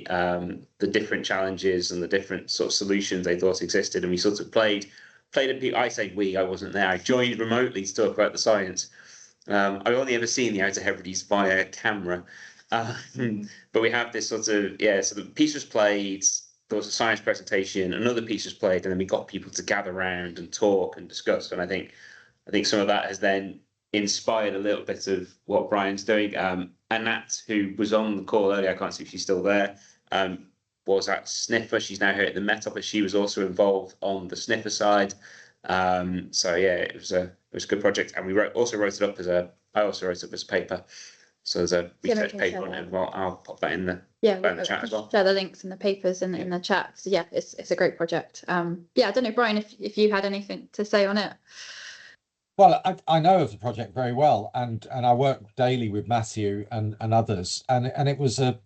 the different challenges and the different sort of solutions they thought existed. And we sort of played I say we, I wasn't there. I joined remotely to talk about the science. I've only ever seen the Outer Hebrides via camera. But we have this sort of, so the piece was played, there was a science presentation, another piece was played, and then we got people to gather around and talk and discuss. And I think some of that has then inspired a little bit of what Brian's doing. And Nat, who was on the call earlier, I can't see if she's still there, was at Sniffer. She's now here at the Met Office. She was also involved on the Sniffer side. So yeah, it was a good project, and we also wrote it up as a paper. So there's a research paper on it as well. I'll pop that in the chat as well. Share the links and the papers in the chat. So yeah, it's a great project. I don't know, Brian, if you had anything to say on it. Well, I know of the project very well, and I work daily with Matthew and others, and it was a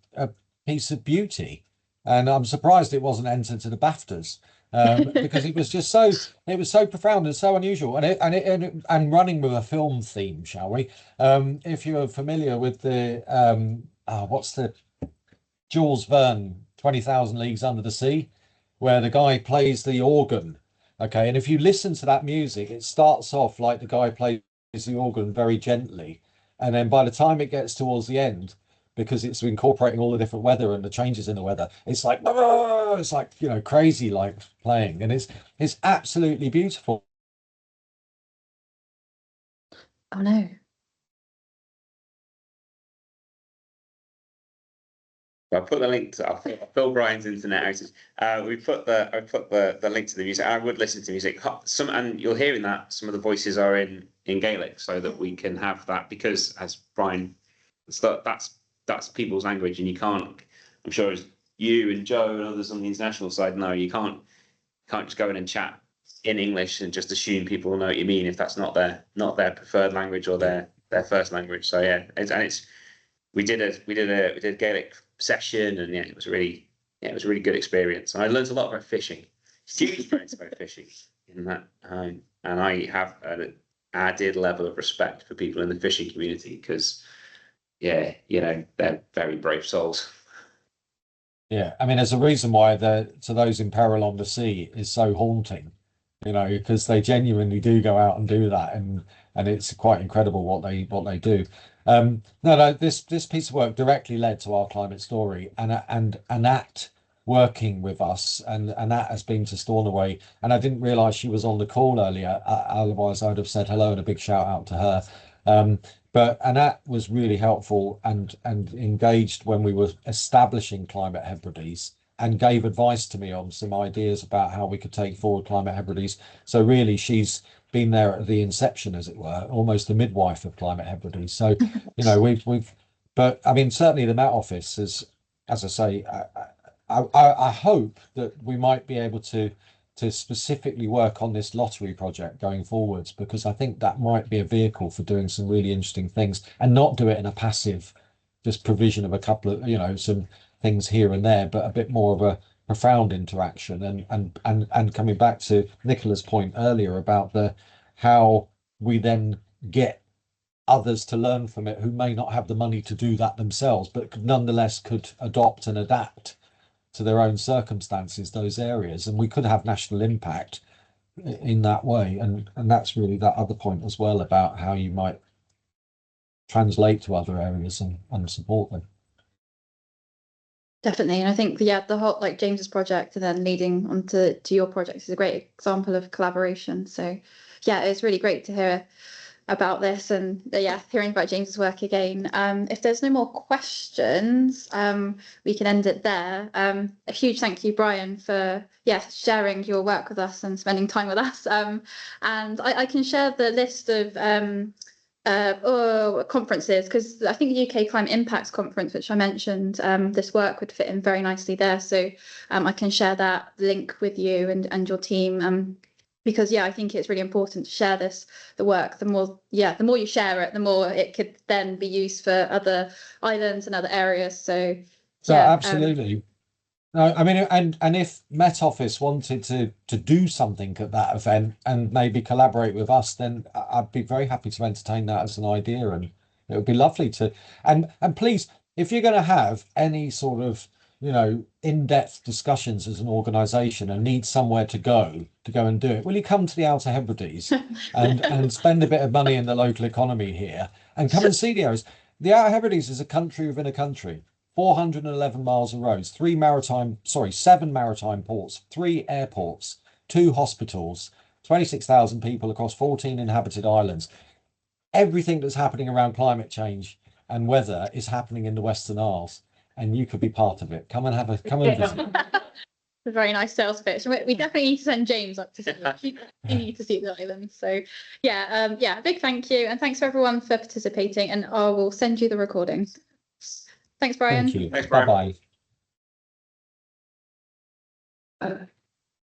piece of beauty, and I'm surprised it wasn't entered to the BAFTAs. because it was just so, it was so profound and so unusual, and running with a film theme, shall we? If you're familiar with the what's the Jules Verne 20,000 Leagues Under the Sea, where the guy plays the organ. Okay, and if you listen to that music, it starts off like the guy plays the organ very gently, and then by the time it gets towards the end, because it's incorporating all the different weather and the changes in the weather, it's like it's like, you know, crazy like playing, and it's absolutely beautiful. Oh no. I'll put the link to Phil Bryan's internet outage. I put the link to the music. I would listen to music. And you'll hear in that some of the voices are in Gaelic, so that we can have that, because as Brian, that's people's language, and you can't. I'm sure as you and Joe and others on the international side know, you can't just go in and chat in English and just assume people will know what you mean if that's not their preferred language or their first language. So yeah, we did a Gaelic session, and yeah, it was a really good experience. And I learned a lot about fishing, huge experience about fishing in that, and I have an added level of respect for people in the fishing community, because yeah, you know, they're very brave souls. Yeah, I mean, there's a reason why to those in peril on the sea is so haunting, you know, because they genuinely do go out and do that, and it's quite incredible what they do. No, this piece of work directly led to our climate story, and that working with us, and that has been to Stornoway, and I didn't realise she was on the call earlier. Otherwise, I'd have said hello and a big shout out to her. But that was really helpful and engaged when we were establishing Climate Hebrides, and gave advice to me on some ideas about how we could take forward Climate Hebrides. So really, she's been there at the inception, as it were, almost the midwife of Climate Hebrides. So, you know, but I mean, certainly the Met Office is, as I say, I hope that we might be able to specifically work on this lottery project going forwards, because I think that might be a vehicle for doing some really interesting things, and not do it in a passive, just provision of a couple of, you know, some things here and there, but a bit more of a profound interaction. And coming back to Nicola's point earlier about how we then get others to learn from it who may not have the money to do that themselves, but nonetheless could adopt and adapt to their own circumstances those areas, and we could have national impact in that way. And that's really that other point as well, about how you might translate to other areas and support them. Definitely, and I think the whole, like, James's project and then leading on to your project is a great example of collaboration. So yeah, it's really great to hear about this, and hearing about James's work again. If there's no more questions, we can end it there. A huge thank you, Brian, for sharing your work with us and spending time with us. And I can share the list of conferences, because I think the UK Climate Impacts Conference, which I mentioned, this work would fit in very nicely there. So I can share that link with you and your team. Because I think it's really important to share the work. The more you share it, the more it could then be used for other islands and other areas. So absolutely. No, I mean, and if Met Office wanted to do something at that event and maybe collaborate with us, then I'd be very happy to entertain that as an idea, and it would be lovely to. And please, if you're going to have any sort of, you know, in-depth discussions as an organisation and need somewhere to go and do it, will you come to the Outer Hebrides and spend a bit of money in the local economy here and come and see the areas? The Outer Hebrides is a country within a country. 411 miles of roads, 7 maritime ports, 3 airports, 2 hospitals, 26,000 people across 14 inhabited islands. Everything that's happening around climate change and weather is happening in the Western Isles, and you could be part of it. Come and visit. A very nice sales pitch. We definitely need to send James up to see it. You need to see the island. So big thank you, and thanks for everyone for participating, and I will send you the recording. Thanks, Brian. Thank you. Thanks, Brian. Bye-bye.